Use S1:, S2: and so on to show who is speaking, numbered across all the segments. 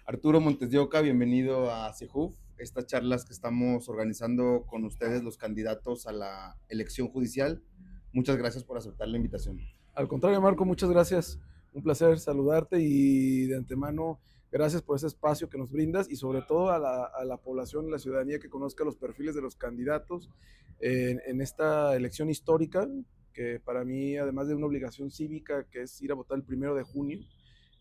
S1: Arturo Montes de Oca, bienvenido a CEJUV, estas charlas que estamos organizando con ustedes, los candidatos a la elección judicial. Muchas gracias por aceptar la invitación.
S2: Al contrario, Marco, muchas gracias. Un placer saludarte y de antemano, gracias por ese espacio que nos brindas y sobre todo a la población, a la ciudadanía que conozca los perfiles de los candidatos en esta elección histórica, que para mí, además de una obligación cívica, que es ir a votar el 1 de junio,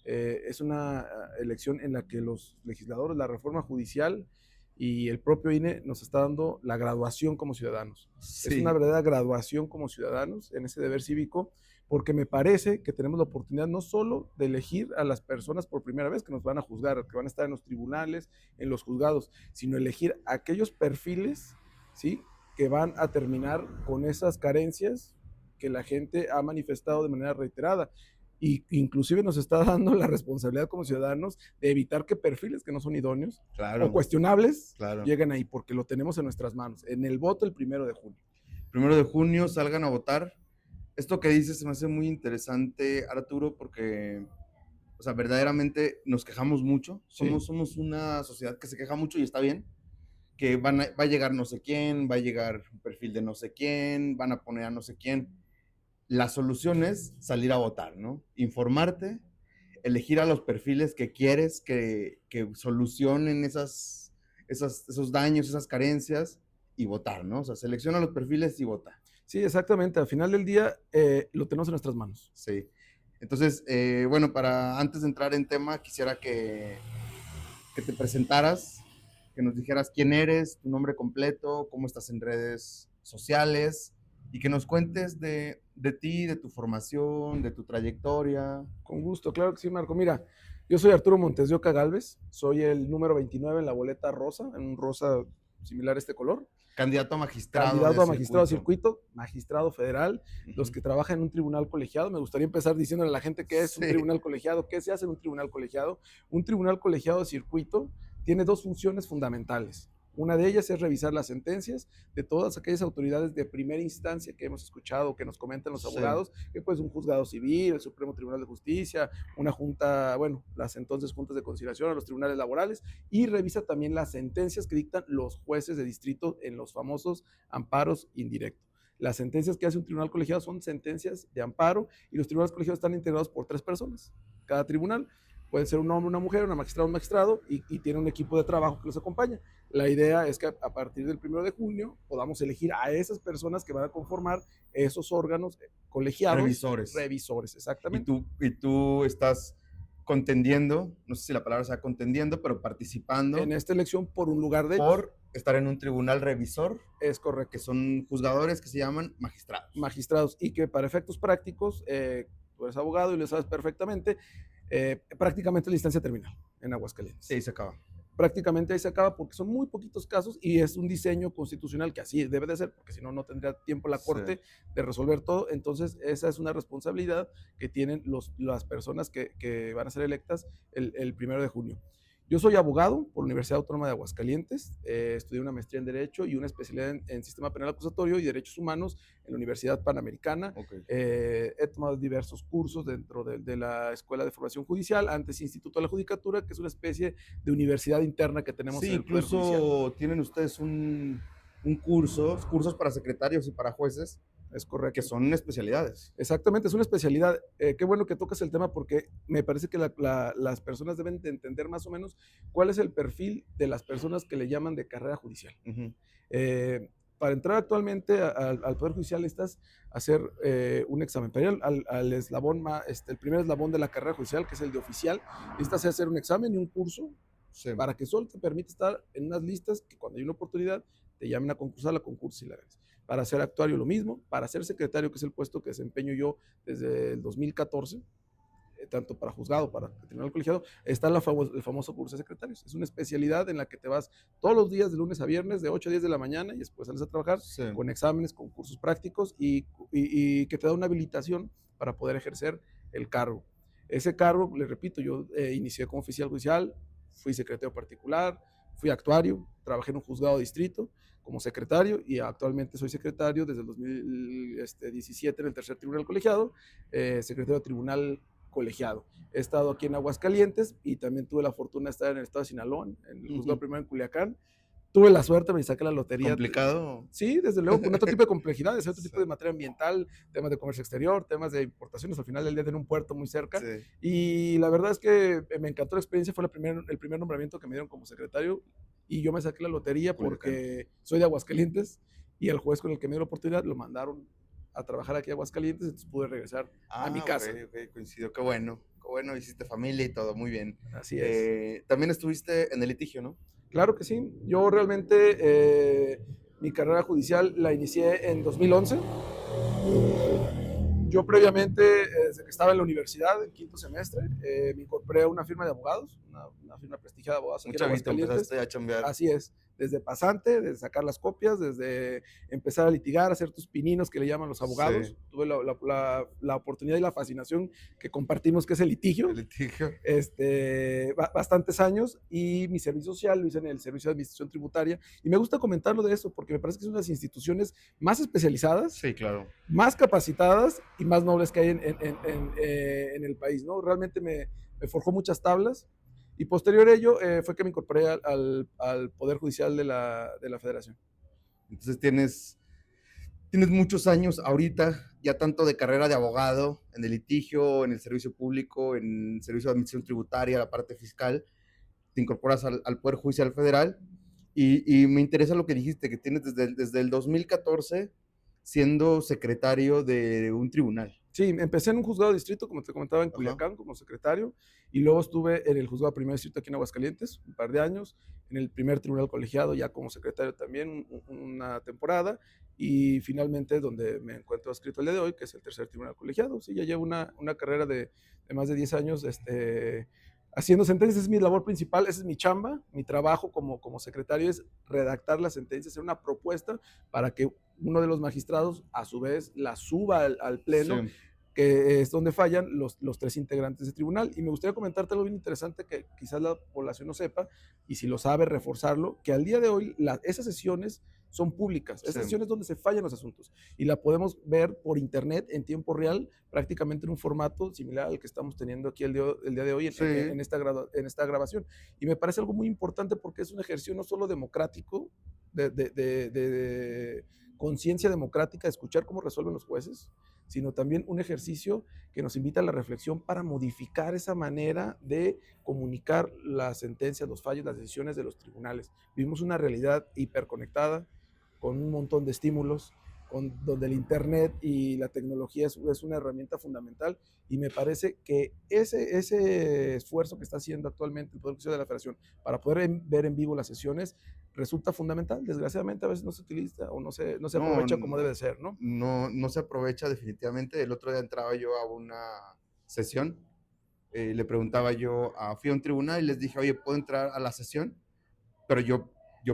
S2: es una elección en la que los legisladores, la reforma judicial y el propio INE nos está dando la graduación como ciudadanos. Es una
S1: Sí,
S2: verdadera graduación como ciudadanos en ese deber cívico, porque me parece que tenemos la oportunidad no solo de elegir a las personas por primera vez que nos van a juzgar, que van a estar en los tribunales, en los juzgados, sino elegir aquellos perfiles, ¿sí?, que van a terminar con esas carencias que la gente ha manifestado de manera reiterada. Y inclusive nos está dando la responsabilidad como ciudadanos de evitar que perfiles que no son idóneos o
S1: claro,
S2: cuestionables
S1: claro.
S2: lleguen ahí, porque lo tenemos en nuestras manos, en el voto el 1 de junio.
S1: 1 de junio, salgan a votar. Esto que dices se me hace muy interesante, Arturo, porque, o sea, verdaderamente nos quejamos mucho.
S2: ¿Sí?
S1: Somos una sociedad que se queja mucho y está bien. Que va a llegar no sé quién, va a llegar un perfil de no sé quién, van a poner a no sé quién. La solución es salir a votar, ¿no? Informarte, elegir a los perfiles que quieres que solucionen esos daños, esas carencias y votar, ¿no? O sea, selecciona los perfiles y vota.
S2: Sí, exactamente. Al final del día lo tenemos en nuestras manos.
S1: Sí. Entonces, bueno, antes de entrar en tema, quisiera que te presentaras, que nos dijeras quién eres, tu nombre completo, cómo estás en redes sociales y que nos cuentes de ti, de tu formación, de tu trayectoria.
S2: Con gusto, claro que sí, Marco. Mira, yo soy Arturo Montes de Oca Galvez, soy el número 29 en la boleta rosa, en un rosa similar a este color.
S1: Candidato a magistrado de
S2: Candidato a magistrado a
S1: circuito.
S2: circuito, magistrado federal, los
S1: Uh-huh.
S2: que trabajan en un tribunal colegiado. Me gustaría empezar diciéndole a la gente qué es un
S1: Sí,
S2: tribunal colegiado, qué se hace en un tribunal colegiado. Un tribunal colegiado de circuito tiene dos funciones fundamentales. Una de ellas es revisar las sentencias de todas aquellas autoridades de primera instancia que hemos escuchado, que nos comentan los
S1: sí,
S2: abogados, que pues un juzgado civil, el Supremo Tribunal de Justicia, una junta, bueno, las entonces juntas de conciliación, a los tribunales laborales, y revisa también las sentencias que dictan los jueces de distrito en los famosos amparos indirectos. Las sentencias que hace un tribunal colegiado son sentencias de amparo y los tribunales colegiados están integrados por 3 personas. Cada tribunal puede ser un hombre, una mujer, una magistrada, un magistrado y tiene un equipo de trabajo que los acompaña. La idea es que a partir del 1 de junio podamos elegir a esas personas que van a conformar esos órganos colegiados,
S1: revisores.
S2: revisores,
S1: Y
S2: exactamente.
S1: tú estás contendiendo, no sé si la palabra sea contendiendo, pero
S2: En
S1: participando
S2: esta elección por un lugar de ellos.
S1: por estar en un tribunal revisor,
S2: Es
S1: que
S2: correcto.
S1: son juzgadores que se llaman magistrados.
S2: Magistrados y que para efectos prácticos, tú eres abogado y lo sabes perfectamente, prácticamente la instancia terminal en
S1: Sí,
S2: Aguascalientes.
S1: ahí se acaba.
S2: Prácticamente ahí se acaba porque son muy poquitos casos y es un diseño constitucional que así debe de ser, porque si no, no tendría tiempo la
S1: Sí.
S2: Corte de resolver todo. Entonces, esa es una responsabilidad que tienen las personas que van a ser electas el 1 de junio. Yo soy abogado por la Universidad Autónoma de Aguascalientes, estudié una maestría en Derecho y una especialidad en Sistema Penal Acusatorio y Derechos Humanos en la Universidad Panamericana.
S1: Ok.
S2: He tomado diversos cursos dentro de la Escuela de Formación Judicial, antes Instituto de la Judicatura, que es una especie de universidad interna que tenemos
S1: Sí,
S2: en el Poder Judicial.
S1: incluso tienen ustedes un cursos para secretarios y para jueces
S2: Es
S1: que
S2: correcto.
S1: son especialidades.
S2: Exactamente, es una especialidad. Qué bueno que tocas el tema porque me parece que las personas deben de entender más o menos cuál es el perfil de las personas que le llaman de carrera judicial.
S1: Ujú.
S2: Para entrar actualmente al Poder Judicial necesitas hacer un examen. Para ir al eslabón el primer eslabón de la carrera judicial, que es el de oficial, necesitas hacer un examen y un curso
S1: Sí,
S2: para que solo te permita estar en unas listas que cuando hay una oportunidad te llamen a concursar, la concurso y la ganes. Para ser actuario lo mismo, para ser secretario, que es el puesto que desempeño yo desde el 2014, tanto para juzgado, para tribunal colegiado, está el famoso curso de secretarios. Es una especialidad en la que te vas todos los días de lunes a viernes, de 8 a 10 de la mañana, y después sales a trabajar
S1: sí.
S2: con exámenes, con cursos prácticos y que te da una habilitación para poder ejercer el cargo. Ese cargo, le repito, yo inicié como oficial judicial, fui secretario particular, fui actuario, trabajé en un juzgado de distrito como secretario y actualmente soy secretario desde el 2017 en el tercer tribunal colegiado, secretario de tribunal colegiado. He estado aquí en Aguascalientes y también tuve la fortuna de estar en el estado de Sinaloa, en el juzgado primero en Culiacán. Tuve la suerte, me saqué la lotería.
S1: ¿Complicado?
S2: Sí, desde luego, con otro tipo de complejidades, otro tipo de materia ambiental, temas de comercio exterior, temas de importaciones, al final del día tener un puerto muy cerca.
S1: Sí.
S2: Y la verdad es que me encantó la experiencia, fue el primer nombramiento que me dieron como secretario y yo me saqué la lotería porque soy de Aguascalientes y el juez con el que me dio la oportunidad lo mandaron a trabajar aquí a Aguascalientes, entonces pude regresar a mi casa.
S1: Ok, coincidió, qué bueno, hiciste familia y todo, muy bien.
S2: Así es.
S1: También estuviste en el litigio, ¿no?
S2: Claro que sí. Yo realmente mi carrera judicial la inicié en 2011. Yo previamente, desde que estaba en la universidad, en quinto semestre, me incorporé a una firma de abogados, una firma prestigiada de abogados aquí en Aguascalientes.
S1: Empezaste a chambear.
S2: Así es, desde pasante, desde sacar las copias, desde empezar a litigar, hacer tus pininos que le llaman los abogados.
S1: Sí.
S2: Tuve la oportunidad y la fascinación que compartimos, que es el litigio.
S1: El litigio.
S2: Bastantes años, y mi servicio social lo hice en el Servicio de Administración Tributaria, y me gusta comentarlo de eso porque me parece que son las instituciones más especializadas,
S1: Sí, claro,
S2: más capacitadas y más nobles que hay en el país, ¿no? Realmente me forjó muchas tablas, y posterior a ello fue que me incorporé al Poder Judicial de la Federación.
S1: Entonces tienes muchos años ahorita, ya tanto de carrera de abogado, en el litigio, en el servicio público, en el servicio de administración tributaria, la parte fiscal, te incorporas al Poder Judicial Federal, y me interesa lo que dijiste, que tienes desde el 2014 siendo secretario de un tribunal.
S2: Sí, empecé en un juzgado de distrito, como te comentaba, en Culiacán, como secretario, y luego estuve en el juzgado primer distrito aquí en Aguascalientes, un par de años, en el primer tribunal colegiado, ya como secretario también, una temporada, y finalmente donde me encuentro adscrito el día de hoy, que es el tercer tribunal colegiado. Sí, ya llevo una carrera de más de 10 años haciendo sentencias. Es mi labor principal, esa es mi chamba, mi trabajo como secretario es redactar las sentencias, hacer una propuesta para que uno de los magistrados a su vez la suba al pleno, sí, que es donde fallan los tres integrantes del tribunal. Y me gustaría comentarte algo bien interesante que quizás la población no sepa, y si lo sabe, reforzarlo, que al día de hoy esas sesiones son públicas, esas sesiones donde se fallan los asuntos, y la podemos ver por internet en tiempo real, prácticamente en un formato similar al que estamos teniendo aquí el día de hoy en esta grabación. Y me parece algo muy importante porque es un ejercicio no solo democrático, de conciencia democrática, de escuchar cómo resuelven los jueces, sino también un ejercicio que nos invita a la reflexión para modificar esa manera de comunicar las sentencias, los fallos, las decisiones de los tribunales. Vivimos una realidad hiperconectada, con un montón de estímulos, donde el internet y la tecnología es una herramienta fundamental, y me parece que ese esfuerzo que está haciendo actualmente el Poder Judicial de la Federación para poder ver en vivo las sesiones resulta fundamental. Desgraciadamente a veces no se utiliza o no se aprovecha como debe ser, ¿no?
S1: No se aprovecha definitivamente. El otro día entraba yo a una sesión, le preguntaba yo, fui a un tribunal y les dije, oye, ¿puedo entrar a la sesión? Pero yo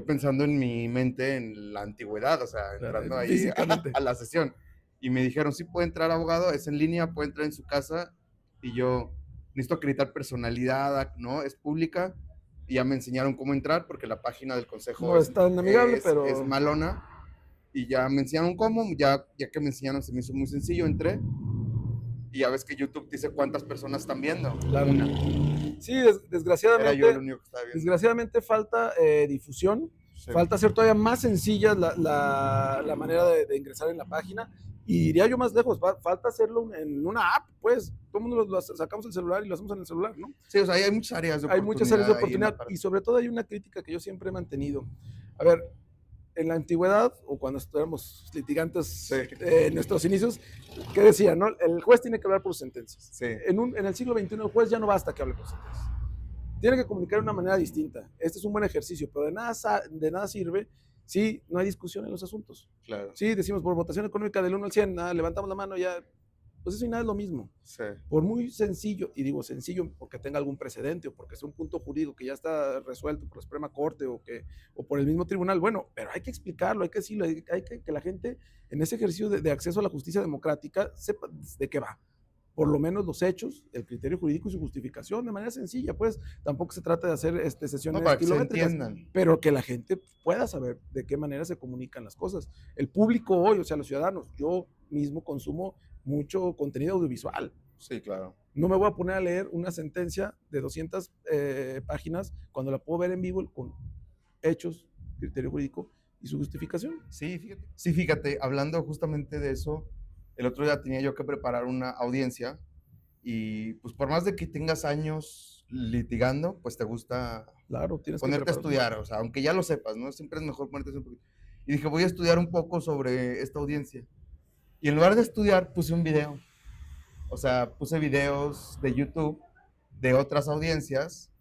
S1: pensando en mi mente en la antigüedad, o sea, entrando ahí a la sesión. Y me dijeron, sí puede entrar, abogado, es en línea, puede entrar en su casa. Y yo, necesito acreditar personalidad, ¿no? Es pública. Y ya me enseñaron cómo entrar, porque la página del consejo
S2: no es tan amigable, pero
S1: es malona. Y ya me enseñaron cómo, ya que me enseñaron se me hizo muy sencillo, entré. Y ya ves que YouTube dice cuántas personas están viendo.
S2: Claro. Una. Sí, desgraciadamente.
S1: Era yo el único que estaba viendo.
S2: Desgraciadamente falta difusión, sí, falta hacer todavía más sencilla la manera de ingresar en la página, y diría yo más lejos, falta hacerlo en una app, pues. Todo el mundo lo sacamos el celular y lo hacemos en el celular, ¿no?
S1: Sí, o sea, hay muchas áreas de oportunidad.
S2: Hay muchas áreas de oportunidad, y sobre todo hay una crítica que yo siempre he mantenido. A ver, en la antigüedad, o cuando éramos litigantes, sí, en nuestros inicios, ¿qué decía, no? El juez tiene que hablar por sentencias. Sí. En el siglo XXI el juez ya no basta que hable por sentencias. Tiene que comunicar de una manera distinta. Este es un buen ejercicio, pero de nada sirve si no hay discusión en los asuntos.
S1: Claro.
S2: Sí, decimos por votación económica del 1 al 100, levantamos la mano, ya, pues eso y nada es lo mismo. Sí. Por muy sencillo, y digo sencillo porque tenga algún precedente o porque sea un punto jurídico que ya está resuelto por la Suprema Corte o por el mismo tribunal, bueno, pero hay que explicarlo, hay que decirlo, hay que la gente en ese ejercicio de acceso a la justicia democrática sepa de qué va. Por lo menos los hechos, el criterio jurídico y su justificación de manera sencilla, pues tampoco se trata de hacer sesiones kilométricas, pero que la gente pueda saber de qué manera se comunican las cosas. El público hoy, o sea, los ciudadanos, yo mismo consumo mucho contenido audiovisual.
S1: Sí, claro.
S2: No me voy a poner a leer una sentencia de 200 páginas cuando la puedo ver en vivo con hechos, criterio jurídico y su justificación.
S1: Sí, fíjate, hablando justamente de eso, el otro día tenía yo que preparar una audiencia y pues por más de que tengas años litigando, pues te gusta
S2: Claro, tienes que
S1: ponerte a
S2: preparar.
S1: estudiar, o sea, aunque ya lo sepas, ¿no? Siempre es mejor ponerte un poquito. Y dije, voy a estudiar un poco sobre esta audiencia. Y en lugar de estudiar, puse un video. O sea, puse videos de YouTube de otras audiencias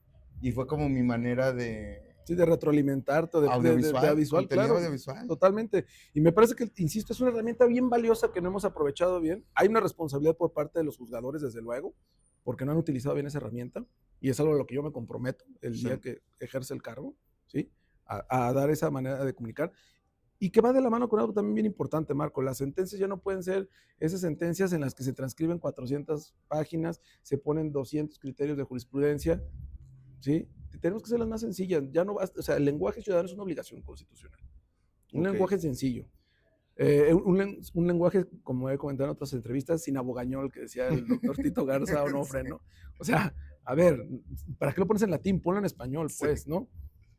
S1: y fue como mi manera de
S2: Sí, de retroalimentarte, de
S1: audiovisual,
S2: audiovisual,
S1: contenido
S2: claro,
S1: audiovisual.
S2: totalmente. Y me parece que, insisto, es una herramienta bien valiosa que no hemos aprovechado bien. Hay una responsabilidad por parte de los juzgadores, desde luego, porque no han utilizado bien esa herramienta, y es algo a lo que yo me comprometo el
S1: Sí.
S2: día que ejerce el cargo, ¿sí? A dar esa manera de comunicar. Y que va de la mano con algo también bien importante, Marco. Las sentencias ya no pueden ser esas sentencias en las que se transcriben 400 páginas, se ponen 200 criterios de jurisprudencia, ¿sí? Tenemos que ser las más sencillas. Ya no basta, o sea, el lenguaje ciudadano es una obligación constitucional. Un
S1: Ok.
S2: lenguaje sencillo. Un lenguaje, como he comentado en otras entrevistas, sin abogañol, que decía el doctor Tito Garza Onofre, ¿no? O sea, a ver, ¿para qué lo pones en latín? Ponlo en español, pues,
S1: Sí.
S2: ¿no?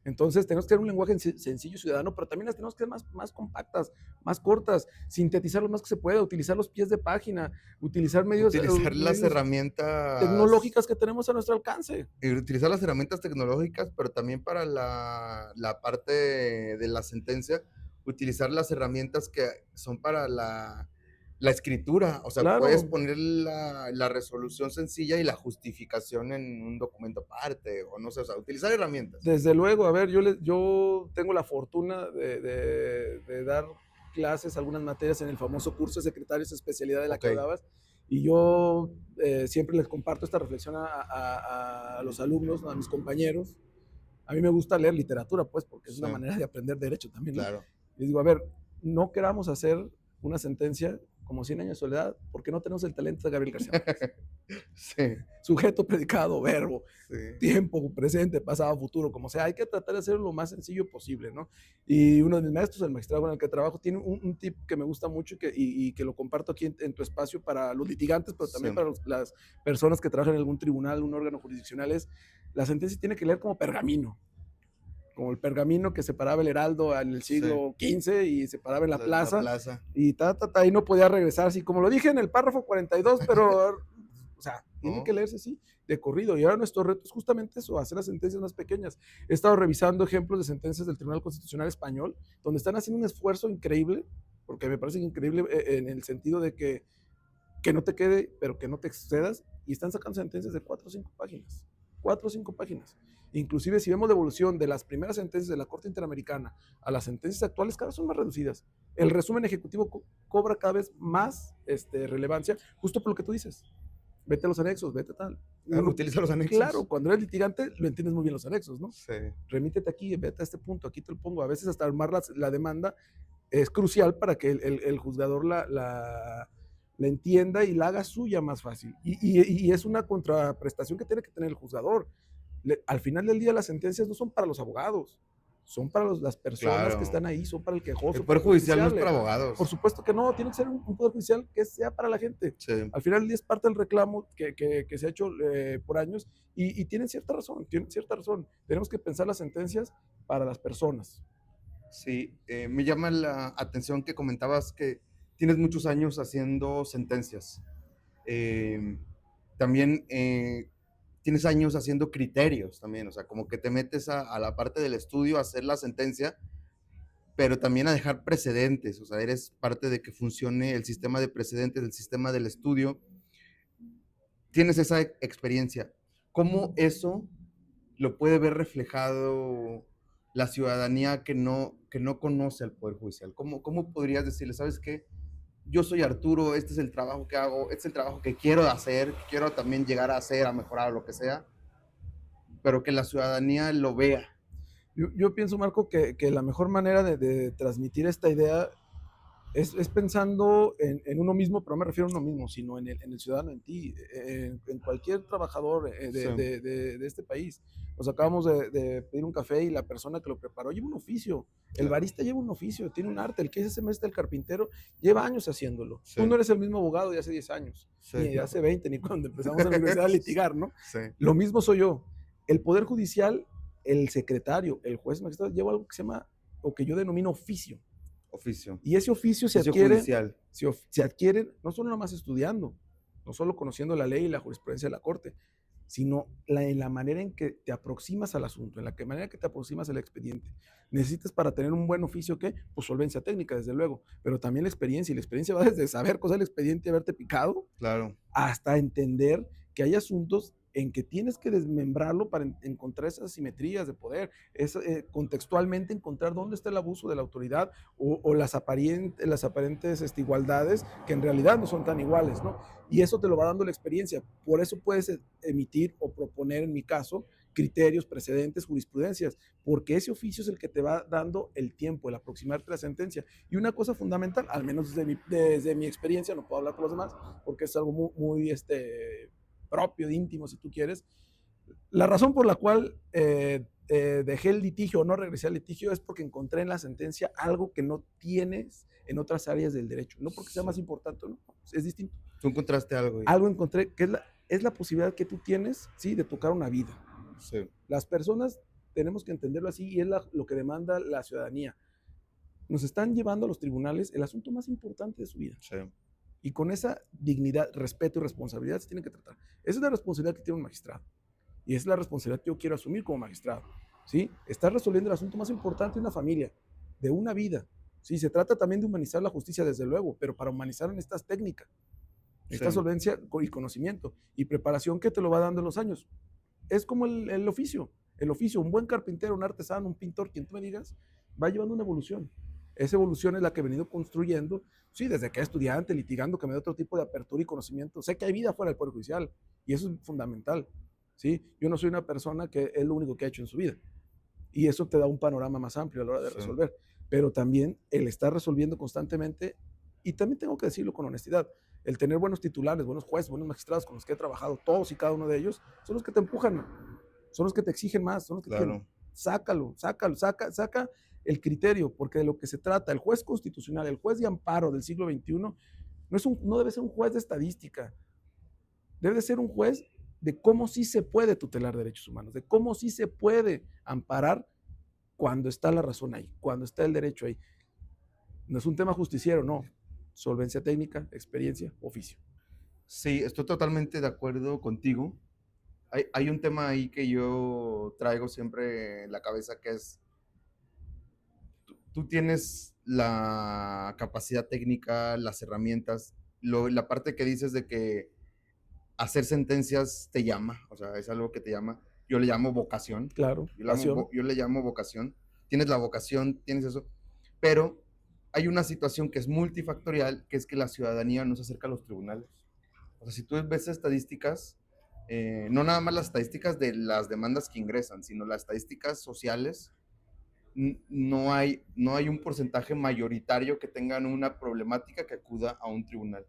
S2: Entonces tenemos que tener un lenguaje sencillo, ciudadano, pero también las tenemos que ser más compactas, más cortas, sintetizar lo más que se pueda, utilizar los pies de página, utilizar
S1: Utilizar las
S2: medios
S1: herramientas,
S2: tecnológicas que tenemos a nuestro alcance.
S1: utilizar las herramientas tecnológicas, pero también para la parte de la sentencia, utilizar las herramientas que son para la escritura. O sea, puedes
S2: Claro,
S1: poner la resolución sencilla y la justificación en un documento aparte, o no sé, o sea, utilizar herramientas.
S2: desde luego, a ver, yo tengo la fortuna de dar clases, algunas materias en el famoso curso de secretarios de especialidad de la
S1: Ok,
S2: que hablabas, y yo siempre les comparto esta reflexión a los alumnos, a mis compañeros. A mí me gusta leer literatura, pues, porque es
S1: sí,
S2: una manera de aprender derecho también, ¿no?
S1: claro.
S2: Les digo, a ver, no queramos hacer una sentencia como 100 años de soledad porque no tenemos el talento de Gabriel García Márquez.
S1: Sí,
S2: Sujeto, predicado, verbo,
S1: sí,
S2: tiempo, presente, pasado, futuro, como sea, hay que tratar de hacerlo lo más sencillo posible, ¿no? Y uno de mis maestros, el magistrado con el que trabajo, tiene un tip que me gusta mucho y que lo comparto aquí en tu espacio para los litigantes, pero
S1: sí.
S2: también para las personas que trabajan en algún tribunal, un órgano jurisdiccional, es la sentencia tiene que leer como pergamino, como el pergamino que separaba el heraldo en el
S1: Sí,
S2: siglo XV y separaba en la
S1: la
S2: plaza,
S1: plaza.
S2: y y no podía regresar así, como lo dije en el párrafo 42, pero, o sea, tiene que
S1: ¿No?
S2: leerse así, de corrido, y ahora nuestro reto es justamente eso, hacer las sentencias más pequeñas. He estado revisando ejemplos de sentencias del Tribunal Constitucional Español, donde están haciendo un esfuerzo increíble, porque me parece increíble en el sentido de que no te quede, pero que no te excedas, y están sacando sentencias de 4 o 5 páginas. 4 o 5 páginas. Inclusive si vemos la evolución de las primeras sentencias de la Corte Interamericana a las sentencias actuales, cada vez son más reducidas. El resumen ejecutivo cobra cada vez más relevancia, justo por lo que tú dices. Vete a los anexos, vete a tal.
S1: Utiliza los
S2: Claro,
S1: anexos.
S2: cuando eres litigante lo entiendes muy bien los anexos, ¿no?
S1: Sí,
S2: Remítete aquí, vete a este punto, aquí te lo pongo. A veces hasta armar la demanda es crucial para que el juzgador la entienda y la haga suya más fácil. Y es una contraprestación que tiene que tener el juzgador. Al final del día las sentencias no son para los abogados, son para las personas que están
S1: claro.
S2: ahí, son para el
S1: El
S2: quejoso, para
S1: Poder
S2: el
S1: Judicial no es para
S2: justiciable. Por
S1: abogados.
S2: supuesto que no, tiene que ser un poder judicial que sea para la gente.
S1: Sí,
S2: Al final del día es parte del reclamo que se ha hecho por años y tienen cierta razón, tienen cierta razón. Tenemos que pensar las sentencias para las personas.
S1: sí. Me llama la atención que comentabas que tienes muchos años haciendo sentencias. También tienes años haciendo criterios también, o sea, como que te metes a la parte del estudio a hacer la sentencia, pero también a dejar precedentes, o sea, eres parte de que funcione el sistema de precedentes, el sistema del estudio. Tienes esa experiencia. ¿Cómo eso lo puede ver reflejado la ciudadanía que no conoce al Poder Judicial? ¿Cómo podrías decirle, sabes qué? Yo soy Arturo, este es el trabajo que hago, este es el trabajo que quiero hacer, que quiero también llegar a hacer, a mejorar, lo que sea, pero que la ciudadanía lo vea.
S2: Yo pienso, Marco, que la mejor manera de transmitir esta idea Es pensando en uno mismo, pero no me refiero a uno mismo, sino en el ciudadano, en ti, en cualquier trabajador
S1: Sí,
S2: de este país. Nos acabamos de pedir un café y la persona que lo preparó lleva un oficio. El
S1: claro.
S2: barista lleva un oficio, tiene un arte. El que es ese mes del carpintero lleva años haciéndolo. Tú no
S1: Sí,
S2: eres el mismo abogado de hace 10 años,
S1: sí.
S2: ni de hace 20, ni cuando empezamos en la universidad a litigar, ¿no?
S1: Sí,
S2: Lo mismo soy yo. El Poder Judicial, el secretario, el juez magistrado, lleva algo que se llama, o que yo denomino oficio.
S1: oficio.
S2: Y ese oficio
S1: Oficio judicial.
S2: se adquiere no solo nada más estudiando, no solo conociendo la ley y la jurisprudencia de la Corte, sino en la manera en que te aproximas al asunto, en la manera que te aproximas al expediente. Necesitas para tener un buen oficio, ¿qué? Pues solvencia técnica, desde luego, pero también la experiencia, y la experiencia va desde saber cosas del expediente y haberte picado,
S1: Claro.
S2: hasta entender que hay asuntos en que tienes que desmembrarlo para encontrar esas simetrías de poder, contextualmente encontrar dónde está el abuso de la autoridad o las aparentes igualdades que en realidad no son tan iguales, ¿no? Y eso te lo va dando la experiencia. Por eso puedes emitir o proponer, en mi caso, criterios, precedentes, jurisprudencias, porque ese oficio es el que te va dando el tiempo, el aproximarte a la sentencia. Y una cosa fundamental, al menos desde mi experiencia, no puedo hablar por los demás, porque es algo muy propio, íntimo, si tú quieres. La razón por la cual dejé el litigio o no regresé al litigio es porque encontré en la sentencia algo que no tienes en otras áreas del derecho. No porque sea
S1: Sí.
S2: más importante, no, es distinto.
S1: Tú encontraste algo ahí.
S2: Algo encontré que es la posibilidad que tú tienes, sí, de tocar una vida.
S1: Sí,
S2: Las personas tenemos que entenderlo así y es lo que demanda la ciudadanía. Nos están llevando a los tribunales el asunto más importante de su vida.
S1: sí,
S2: Y con esa dignidad, respeto y responsabilidad se tienen que tratar. Esa es la responsabilidad que tiene un magistrado. Y esa es la responsabilidad que yo quiero asumir como magistrado. ¿Sí? Estás resolviendo el asunto más importante de una familia, de una vida. Sí, se trata también de humanizar la justicia, desde luego, pero para humanizar necesitas técnica, necesitas
S1: sí,
S2: solvencia y conocimiento y preparación que te lo va dando en los años. Es como el oficio. El oficio, un buen carpintero, un artesano, un pintor, quien tú me digas, va llevando una evolución. Esa evolución es la que he venido construyendo, sí, desde que era estudiante, litigando, que me da otro tipo de apertura y conocimiento. Sé que hay vida fuera del Poder Judicial y eso es fundamental. ¿Sí? Yo no soy una persona que es lo único que ha hecho en su vida y eso te da un panorama más amplio a la hora de
S1: sí,
S2: resolver. Pero también el estar resolviendo constantemente, y también tengo que decirlo con honestidad, el tener buenos titulares, buenos jueces, buenos magistrados con los que he trabajado, todos y cada uno de ellos, son los que te empujan, son los que te exigen más, son los que te dicen,
S1: claro.
S2: saca el criterio, porque de lo que se trata, el juez constitucional, el juez de amparo del siglo XXI, no debe ser un juez de estadística, debe de ser un juez de cómo sí se puede tutelar derechos humanos, de cómo sí se puede amparar cuando está la razón ahí, cuando está el derecho ahí. No es un tema justiciero, no. Solvencia técnica, experiencia, oficio.
S1: Sí, estoy totalmente de acuerdo contigo. Hay un tema ahí que yo traigo siempre en la cabeza que es, tú tienes la capacidad técnica, las herramientas, la parte que dices de que hacer sentencias te llama, o sea, es algo que te llama. Yo le llamo vocación.
S2: Claro, pasión.
S1: Yo le llamo vocación. Tienes la vocación, tienes eso, pero hay una situación que es multifactorial, que es que la ciudadanía no se acerca a los tribunales. O sea, si tú ves estadísticas, no nada más las estadísticas de las demandas que ingresan, sino las estadísticas sociales, no hay un porcentaje mayoritario que tengan una problemática que acuda a un tribunal.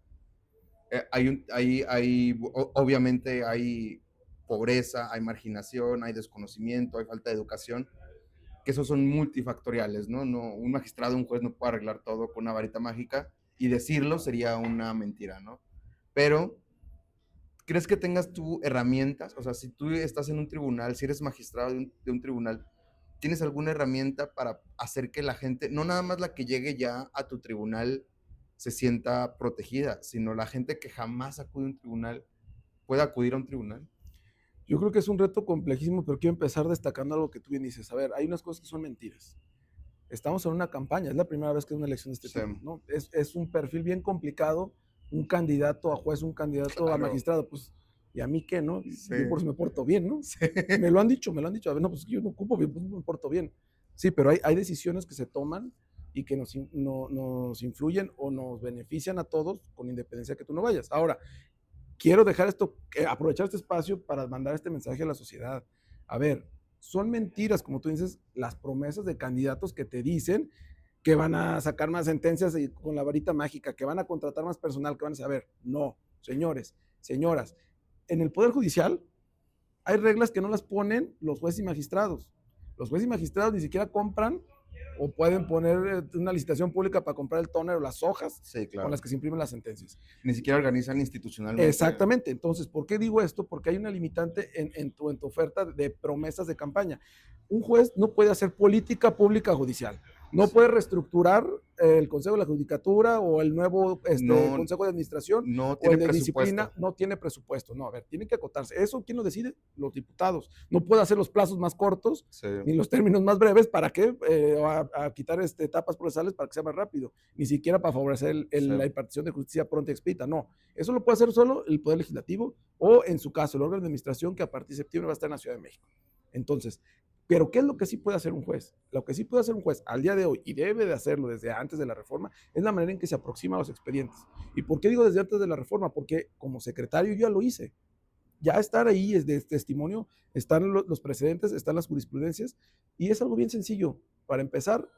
S1: Obviamente hay pobreza, hay marginación, hay desconocimiento, hay falta de educación, que esos son multifactoriales, ¿no? Un magistrado, un juez no puede arreglar todo con una varita mágica y decirlo sería una mentira, ¿no? Pero, ¿crees que tengas tú herramientas? O sea, si tú estás en un tribunal, si eres magistrado de un tribunal, ¿tienes alguna herramienta para hacer que la gente, no nada más la que llegue ya a tu tribunal, se sienta protegida, sino la gente que jamás acude a un tribunal pueda acudir a un tribunal?
S2: Yo creo que es un reto complejísimo, pero quiero empezar destacando algo que tú bien dices. A ver, hay unas cosas que son mentiras. Estamos en una campaña, es la primera vez que es una elección de este
S1: Sí,
S2: tipo, ¿no? Es un perfil bien complicado, un candidato a juez, un candidato a
S1: claro.
S2: magistrado, pues, ¿y a mí qué, no?
S1: Sí,
S2: Yo por eso me porto bien, ¿no?
S1: sí,
S2: Me lo han dicho, a ver, no, pues yo no ocupo bien, pues me porto bien. Sí, pero hay decisiones que se toman y que nos influyen o nos benefician a todos con independencia que tú no vayas. Ahora, quiero dejar esto, aprovechar este espacio para mandar este mensaje a la sociedad. A ver, son mentiras, como tú dices, las promesas de candidatos que te dicen que van a sacar más sentencias y con la varita mágica, que van a contratar más personal, que van a saber. No, señores, señoras, en el Poder Judicial hay reglas que no las ponen los jueces y magistrados. Los jueces y magistrados ni siquiera compran o pueden poner una licitación pública para comprar el tóner o las hojas
S1: Sí,
S2: con
S1: claro.
S2: las que se imprimen las sentencias.
S1: Ni siquiera organizan institucionalmente.
S2: Exactamente. Entonces, ¿por qué digo esto? Porque hay una limitante en tu oferta de promesas de campaña. Un juez no puede hacer política pública judicial. No
S1: Sí.
S2: puede reestructurar el Consejo de la Judicatura o el nuevo
S1: No,
S2: Consejo de Administración
S1: no
S2: o
S1: tiene
S2: el de
S1: presupuesto.
S2: Disciplina. No tiene presupuesto. No, a ver, tiene que acotarse. ¿Eso quién lo decide? Los diputados. No puede hacer los plazos más cortos
S1: Sí.
S2: ni los términos más breves. ¿Para qué? A quitar etapas procesales para que sea más rápido. Ni siquiera para favorecer
S1: Sí.
S2: la impartición de justicia pronta y expedita. No. Eso lo puede hacer solo el Poder Legislativo o, en su caso, el órgano de administración que a partir de septiembre va a estar en la Ciudad de México. Entonces, ¿pero qué es lo que sí puede hacer un juez? Lo que sí puede hacer un juez al día de hoy, y debe de hacerlo desde antes de la reforma, es la manera en que se aproxima a los expedientes. ¿Y por qué digo desde antes de la reforma? Porque como secretario yo ya lo hice. Ya estar ahí es de testimonio, están los precedentes, están las jurisprudencias, y es algo bien sencillo. Para empezar,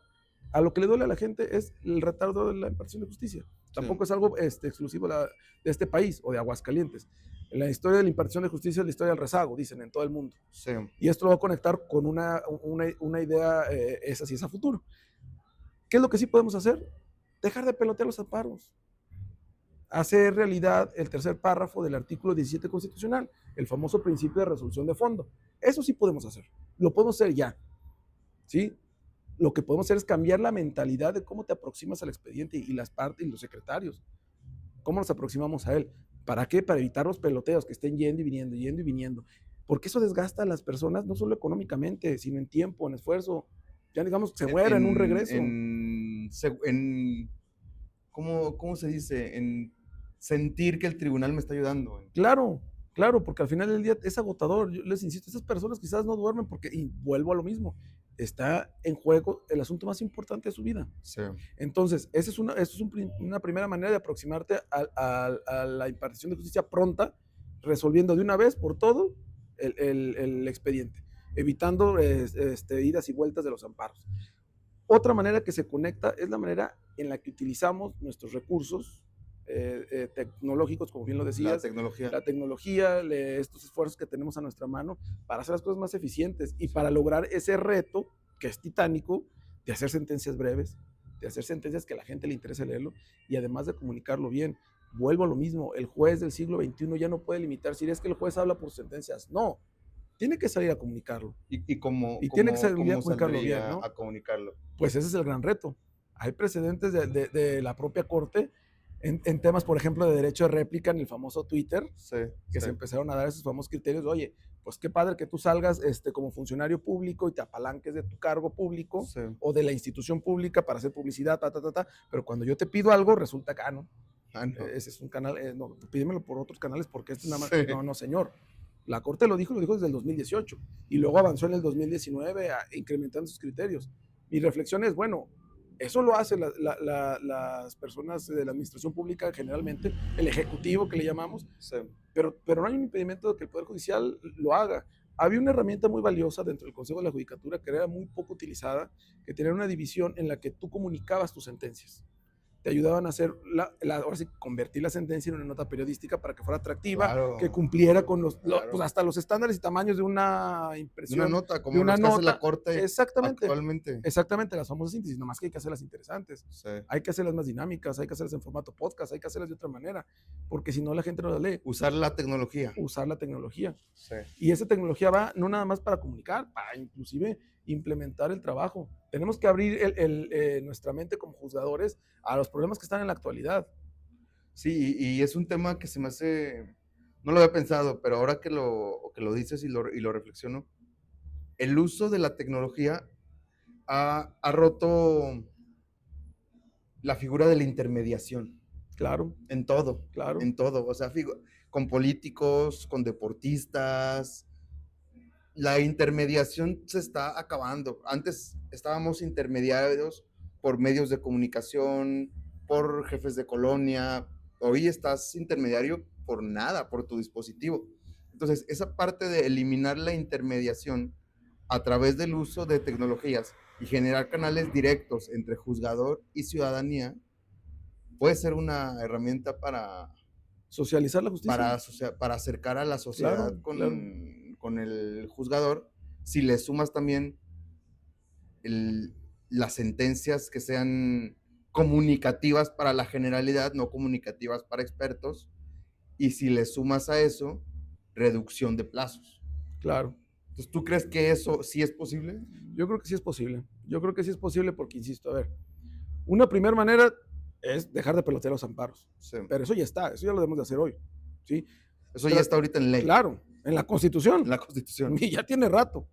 S2: a lo que le duele a la gente es el retardo de la impartición de justicia. Tampoco es algo exclusivo de este país o de Aguascalientes. En la historia de la impartición de justicia es la historia del rezago, dicen, en todo el mundo.
S1: Sí.
S2: Y esto lo va a conectar con una idea, esa sí es a futuro. ¿Qué es lo que sí podemos hacer? Dejar de pelotear los amparos. Hacer realidad el tercer párrafo del artículo 17 constitucional, el famoso principio de resolución de fondo. Eso sí podemos hacer. Lo podemos hacer ya. ¿Sí? Lo que podemos hacer es cambiar la mentalidad de cómo te aproximas al expediente y las partes y los secretarios. ¿Cómo nos aproximamos a él? ¿Para qué? Para evitar los peloteos que estén yendo y viniendo, yendo y viniendo. Porque eso desgasta a las personas no solo económicamente, sino en tiempo, en esfuerzo. Ya digamos que se muera en un regreso.
S1: ¿Cómo se dice? En sentir que el tribunal me está ayudando.
S2: Claro, claro, porque al final del día es agotador. Yo les insisto, esas personas quizás no duermen porque, y vuelvo a lo mismo, está en juego el asunto más importante de su vida.
S1: Sí.
S2: Entonces, esa es una primera manera de aproximarte a la impartición de justicia pronta, resolviendo de una vez por todo el expediente, evitando idas y vueltas de los amparos. Otra manera que se conecta es la manera en la que utilizamos nuestros recursos tecnológicos, como bien lo decías, la tecnología, estos esfuerzos que tenemos a nuestra mano para hacer las cosas más eficientes y para lograr ese reto que es titánico de hacer sentencias breves, de hacer sentencias que a la gente le interese leerlo y además de comunicarlo bien. Vuelvo a lo mismo, el juez del siglo XXI ya no puede limitar, si es que el juez habla por sentencias, no, tiene que salir a comunicarlo.
S1: ¿Y cómo
S2: tiene que salir a comunicarlo bien, ¿no?
S1: A comunicarlo?
S2: Pues ese es el gran reto. Hay precedentes de la propia Corte en temas, por ejemplo, de derecho de réplica en el famoso Twitter,
S1: Sí,
S2: que se empezaron a dar esos famosos criterios. Oye, pues qué padre que tú salgas como funcionario público y te apalanques de tu cargo público
S1: sí.
S2: o de la institución pública para hacer publicidad, pero cuando yo te pido algo, resulta que, no. Ese es un canal, no, pídemelo por otros canales porque esto es nada más. Sí. No, señor. La Corte lo dijo desde el 2018 y luego avanzó en el 2019 incrementando sus criterios. Mi reflexión es, bueno, eso lo hacen las personas de la administración pública generalmente, el ejecutivo que le llamamos, sí. pero no hay un impedimento de que el Poder Judicial lo haga. Había una herramienta muy valiosa dentro del Consejo de la Judicatura que era muy poco utilizada, que tenía una división en la que tú comunicabas tus sentencias. Te ayudaban a hacer, ahora sí, convertir la sentencia en una nota periodística para que fuera atractiva, claro, que cumpliera con pues hasta los estándares y tamaños de una impresión.
S1: De una nota, como de una nota, que hace la Corte
S2: exactamente,
S1: actualmente.
S2: Exactamente, las famosas síntesis, nomás que hay que hacerlas interesantes.
S1: Sí.
S2: Hay que hacerlas más dinámicas, hay que hacerlas en formato podcast, hay que hacerlas de otra manera, porque si no la gente no las lee.
S1: Usar la tecnología.
S2: Usar la tecnología.
S1: Sí.
S2: Y esa tecnología va no nada más para comunicar, para inclusive implementar el trabajo. Tenemos que abrir nuestra mente como juzgadores a los problemas que están en la actualidad.
S1: Sí, y es un tema que se me hace, no lo había pensado, pero ahora que lo dices y lo reflexiono, el uso de la tecnología ha roto la figura de la intermediación.
S2: Claro.
S1: En todo.
S2: Claro.
S1: En todo. O sea, con políticos, con deportistas. La intermediación se está acabando. Antes estábamos intermediados por medios de comunicación, por jefes de colonia. Hoy estás intermediario por nada, por tu dispositivo. Entonces, esa parte de eliminar la intermediación a través del uso de tecnologías y generar canales directos entre juzgador y ciudadanía puede ser una herramienta
S2: Socializar la justicia.
S1: para acercar a la sociedad
S2: Claro.
S1: con el juzgador, si le sumas también las sentencias que sean comunicativas para la generalidad, no comunicativas para expertos, y si le sumas a eso, reducción de plazos.
S2: Claro.
S1: Entonces, ¿tú crees que eso sí es posible?
S2: Yo creo que sí es posible. Yo creo que sí es posible porque, insisto, a ver, una primera manera es dejar de pelotear los amparos.
S1: Sí.
S2: Pero eso ya está, eso ya lo debemos de hacer hoy. ¿Sí?
S1: Eso ya está ahorita en ley.
S2: Claro, en la Constitución.
S1: En la Constitución.
S2: Y ya tiene rato.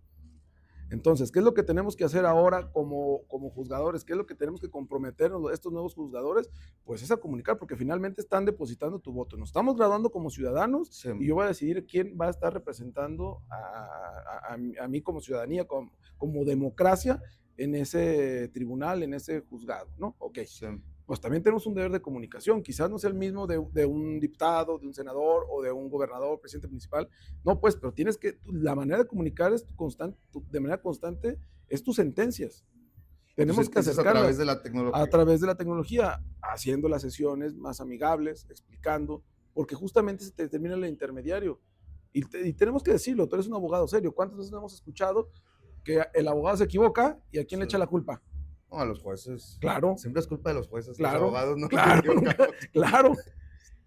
S2: Entonces, ¿qué es lo que tenemos que hacer ahora como juzgadores? ¿Qué es lo que tenemos que comprometernos estos nuevos juzgadores? Pues es a comunicar, porque finalmente están depositando tu voto. Nos estamos graduando como ciudadanos
S1: Sí.
S2: y yo voy a decidir quién va a estar representando a mí como ciudadanía, como democracia en ese tribunal, en ese juzgado, ¿no? Ok.
S1: Sí.
S2: Pues también tenemos un deber de comunicación, quizás no sea el mismo de un diputado, de un senador o de un gobernador, presidente municipal, no, pues, pero tienes que, la manera de comunicar es de manera constante, es tus sentencias. Tenemos que acercarlas
S1: a través de la tecnología.
S2: A través de la tecnología, haciendo las sesiones más amigables, explicando, porque justamente se te determina el intermediario. Y tenemos que decirlo, tú eres un abogado serio. ¿Cuántas veces no hemos escuchado que el abogado se equivoca y a quién le echa la culpa?
S1: No, a los jueces.
S2: Claro.
S1: Siempre es culpa de los jueces.
S2: Claro.
S1: Los abogados no.
S2: Claro.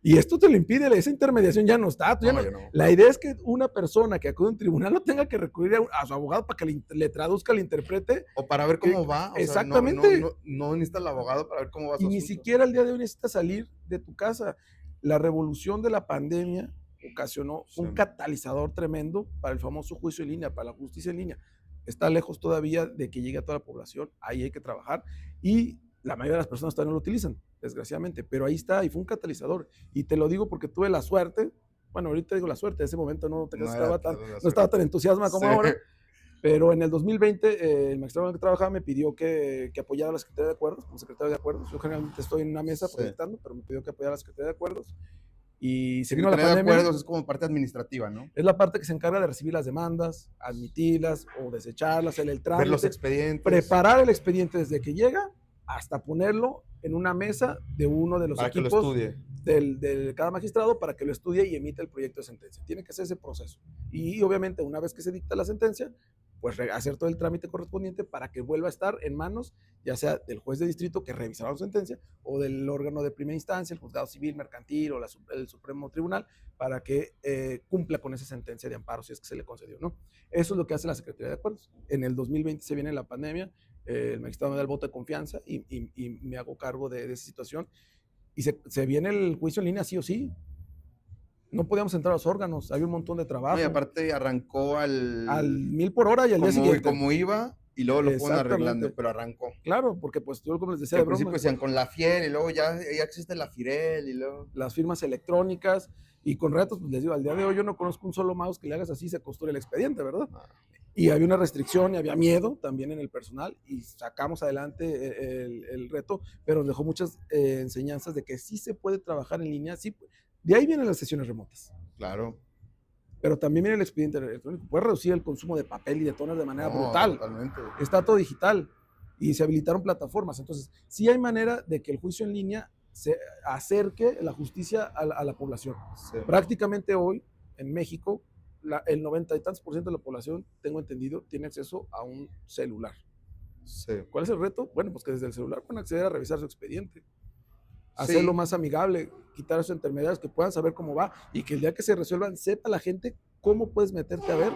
S2: Y esto te lo impide, esa intermediación ya no está.
S1: No.
S2: La idea es que una persona que acude a un tribunal no tenga que recurrir a su abogado para que le traduzca, le interprete.
S1: O para ver cómo va. O
S2: exactamente.
S1: Sea, no necesita el abogado para ver cómo va su
S2: Y ni siquiera el día de hoy necesitas salir de tu casa. La revolución de la pandemia ocasionó un catalizador tremendo para el famoso juicio en línea, para la justicia en línea. Está lejos todavía de que llegue a toda la población, ahí hay que trabajar y la mayoría de las personas todavía no lo utilizan, desgraciadamente, pero ahí está y fue un catalizador. Y te lo digo porque tuve la suerte, bueno, ahorita digo la suerte, en ese momento no estaba tan entusiasmada como ahora, pero en el 2020 el magistrado en el que trabajaba me pidió que apoyara a la Secretaría de Acuerdos, como secretario de Acuerdos. Yo generalmente estoy en una mesa proyectando, pero me pidió que apoyara a la Secretaría de Acuerdos. Y se vino la pandemia.
S1: De acuerdos es como parte administrativa, ¿no?
S2: Es la parte que se encarga de recibir las demandas, admitirlas o desecharlas, el trámite.
S1: Ver los expedientes.
S2: Preparar el expediente desde que llega hasta ponerlo en una mesa de uno de los
S1: para
S2: equipos
S1: que lo estudie.
S2: De cada magistrado para que lo estudie y emita el proyecto de sentencia. Tiene que hacer ese proceso. Y obviamente una vez que se dicta la sentencia, pues hacer todo el trámite correspondiente para que vuelva a estar en manos, ya sea del juez de distrito que revisará la sentencia, o del órgano de primera instancia, el juzgado civil, mercantil o el Supremo Tribunal, para que cumpla con esa sentencia de amparo si es que se le concedió, ¿no? Eso es lo que hace la Secretaría de Acuerdos. En el 2020 se viene la pandemia, el magistrado me da el voto de confianza y me hago cargo de esa situación, y se viene el juicio en línea sí o sí. No podíamos entrar a los órganos, había un montón de trabajo.
S1: No, y aparte arrancó
S2: al 1000 por hora y al día siguiente.
S1: Como iba, y luego lo fueron arreglando, pero arrancó.
S2: Claro, porque pues yo como les decía
S1: de broma. Al principio decían con la FIEL, y luego ya existe la FIREL, y luego...
S2: Las firmas electrónicas, y con retos, pues les digo, al día de hoy yo no conozco un solo mouse que le hagas así y se costure el expediente, ¿verdad? Y había una restricción y había miedo también en el personal, y sacamos adelante el reto, pero nos dejó muchas enseñanzas de que sí se puede trabajar en línea, sí. De ahí vienen las sesiones remotas.
S1: Claro.
S2: Pero también viene el expediente electrónico. Puede reducir el consumo de papel y de toner de manera brutal.
S1: Totalmente.
S2: Está todo digital y se habilitaron plataformas. Entonces, sí hay manera de que el juicio en línea se acerque la justicia a la población. Sí. Prácticamente hoy, en México, el 90 y tantos % de la población, tengo entendido, tiene acceso a un celular.
S1: Sí.
S2: ¿Cuál es el reto? Bueno, pues que desde el celular pueden acceder a revisar su expediente. Hacerlo más amigable, quitar esos intermediarios, que puedan saber cómo va y que el día que se resuelvan sepa la gente cómo puedes meterte a ver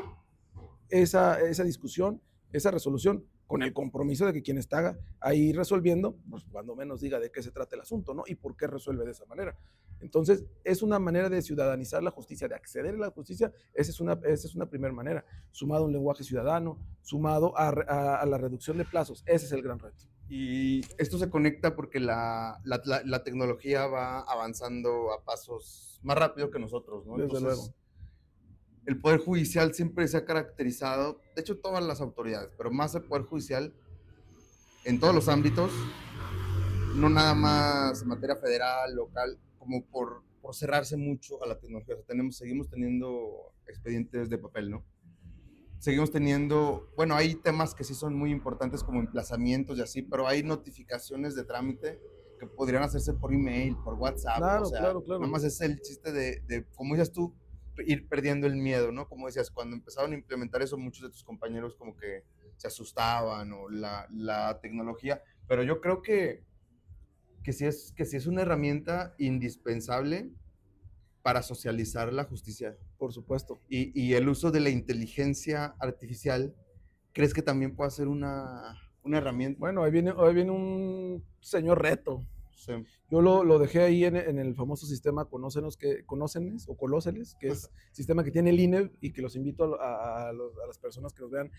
S2: esa discusión, esa resolución, con el compromiso de que quien está ahí resolviendo, pues cuando menos diga de qué se trata el asunto, ¿no? Y por qué resuelve de esa manera. Entonces, es una manera de ciudadanizar la justicia, de acceder a la justicia. Esa es una primera manera, sumado a un lenguaje ciudadano, sumado a la reducción de plazos. Ese es el gran reto.
S1: Y esto se conecta porque la tecnología va avanzando a pasos más rápido que nosotros, ¿no?
S2: Desde luego.
S1: El Poder Judicial siempre se ha caracterizado, de hecho todas las autoridades, pero más el Poder Judicial en todos los ámbitos, no nada más en materia federal, local, como por cerrarse mucho a la tecnología. O sea, seguimos teniendo expedientes de papel, ¿no? seguimos teniendo, bueno, hay temas que sí son muy importantes como emplazamientos y así, pero hay notificaciones de trámite que podrían hacerse por email, por WhatsApp, o
S2: Claro,
S1: sea,
S2: claro,
S1: nada
S2: claro.
S1: más es el chiste como dices tú, ir perdiendo el miedo, ¿no? Como decías, cuando empezaron a implementar eso, muchos de tus compañeros como que se asustaban o la tecnología, pero yo creo que sí es una herramienta indispensable para socializar la justicia.
S2: Por supuesto.
S1: Y el uso de la inteligencia artificial, ¿crees que también puede ser una herramienta?
S2: Bueno, ahí viene un señor reto.
S1: Sí.
S2: Yo lo dejé ahí en el famoso sistema Conócenes o Colóceles, que es sistema que tiene el INE y que los invito a las personas que nos vean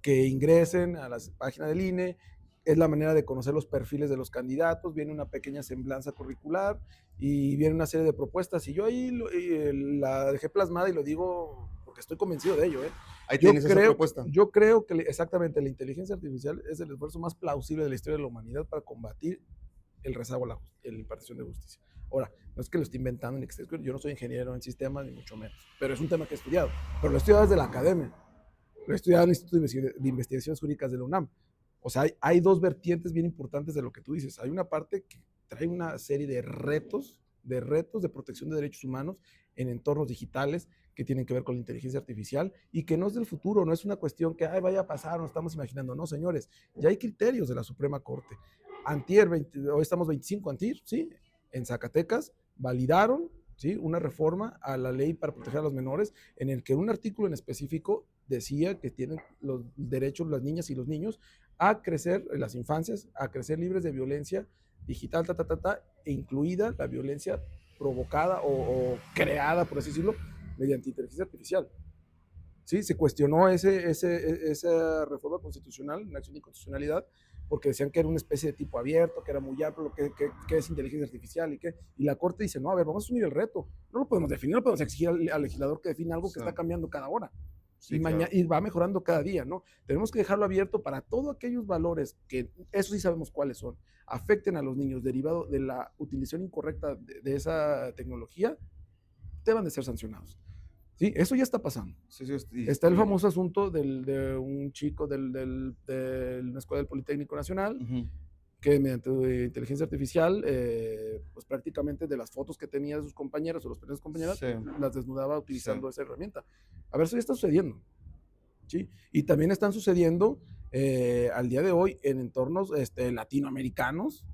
S2: que ingresen a la página del INE. Es la manera de conocer los perfiles de los candidatos, viene una pequeña semblanza curricular y viene una serie de propuestas. Y yo ahí la dejé plasmada y lo digo porque estoy convencido de ello.
S1: Ahí tienes esa propuesta.
S2: Yo creo que exactamente la inteligencia artificial es el esfuerzo más plausible de la historia de la humanidad para combatir el rezago a la impartición de justicia. Ahora, no es que lo esté inventando, ni que yo no soy ingeniero en sistemas, ni mucho menos, pero es un tema que he estudiado, pero lo he estudiado desde la academia, lo he estudiado en el Instituto de Investigaciones Jurídicas de la UNAM. O sea, hay dos vertientes bien importantes de lo que tú dices. Hay una parte que trae una serie de retos de protección de derechos humanos en entornos digitales que tienen que ver con la inteligencia artificial y que no es del futuro, no es una cuestión que vaya a pasar, nos estamos imaginando. No, señores, ya hay criterios de la Suprema Corte. Hoy estamos 25, antier, ¿sí? En Zacatecas validaron, ¿sí?, una reforma a la ley para proteger a los menores en el que un artículo en específico decía que tienen los derechos las niñas y los niños a crecer, las infancias, a crecer libres de violencia digital, e incluida la violencia provocada o creada, por así decirlo, mediante inteligencia artificial. ¿Sí? Se cuestionó esa reforma constitucional, una acción de inconstitucionalidad, porque decían que era una especie de tipo abierto, que era muy amplio, que es inteligencia artificial y la Corte dice, no, a ver, vamos a asumir el reto. No lo podemos definir, no podemos exigir al legislador que defina algo que está cambiando cada hora. Sí, claro. Y va mejorando cada día, ¿no? Tenemos que dejarlo abierto para todos aquellos valores que, eso sí sabemos cuáles son, afecten a los niños derivado de la utilización incorrecta de esa tecnología, deban de ser sancionados. Sí, eso ya está pasando. Sí, está el famoso asunto de un chico de una escuela del Politécnico Nacional, que mediante inteligencia artificial, pues prácticamente de las fotos que tenía de sus compañeros o los primeros compañeros, las desnudaba utilizando esa herramienta. A ver, eso ya está sucediendo. ¿Sí? Y también están sucediendo al día de hoy en entornos latinoamericanos,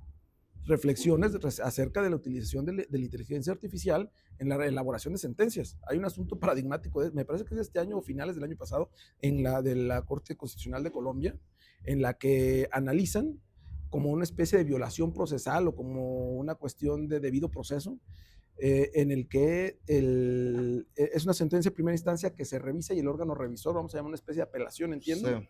S2: reflexiones acerca de la utilización de la inteligencia artificial en la elaboración de sentencias. Hay un asunto paradigmático, me parece que es de este año o finales del año pasado, de la Corte Constitucional de Colombia, en la que analizan como una especie de violación procesal o como una cuestión de debido proceso, en el que es una sentencia de primera instancia que se revisa y el órgano revisor, vamos a llamar una especie de apelación, entiendo,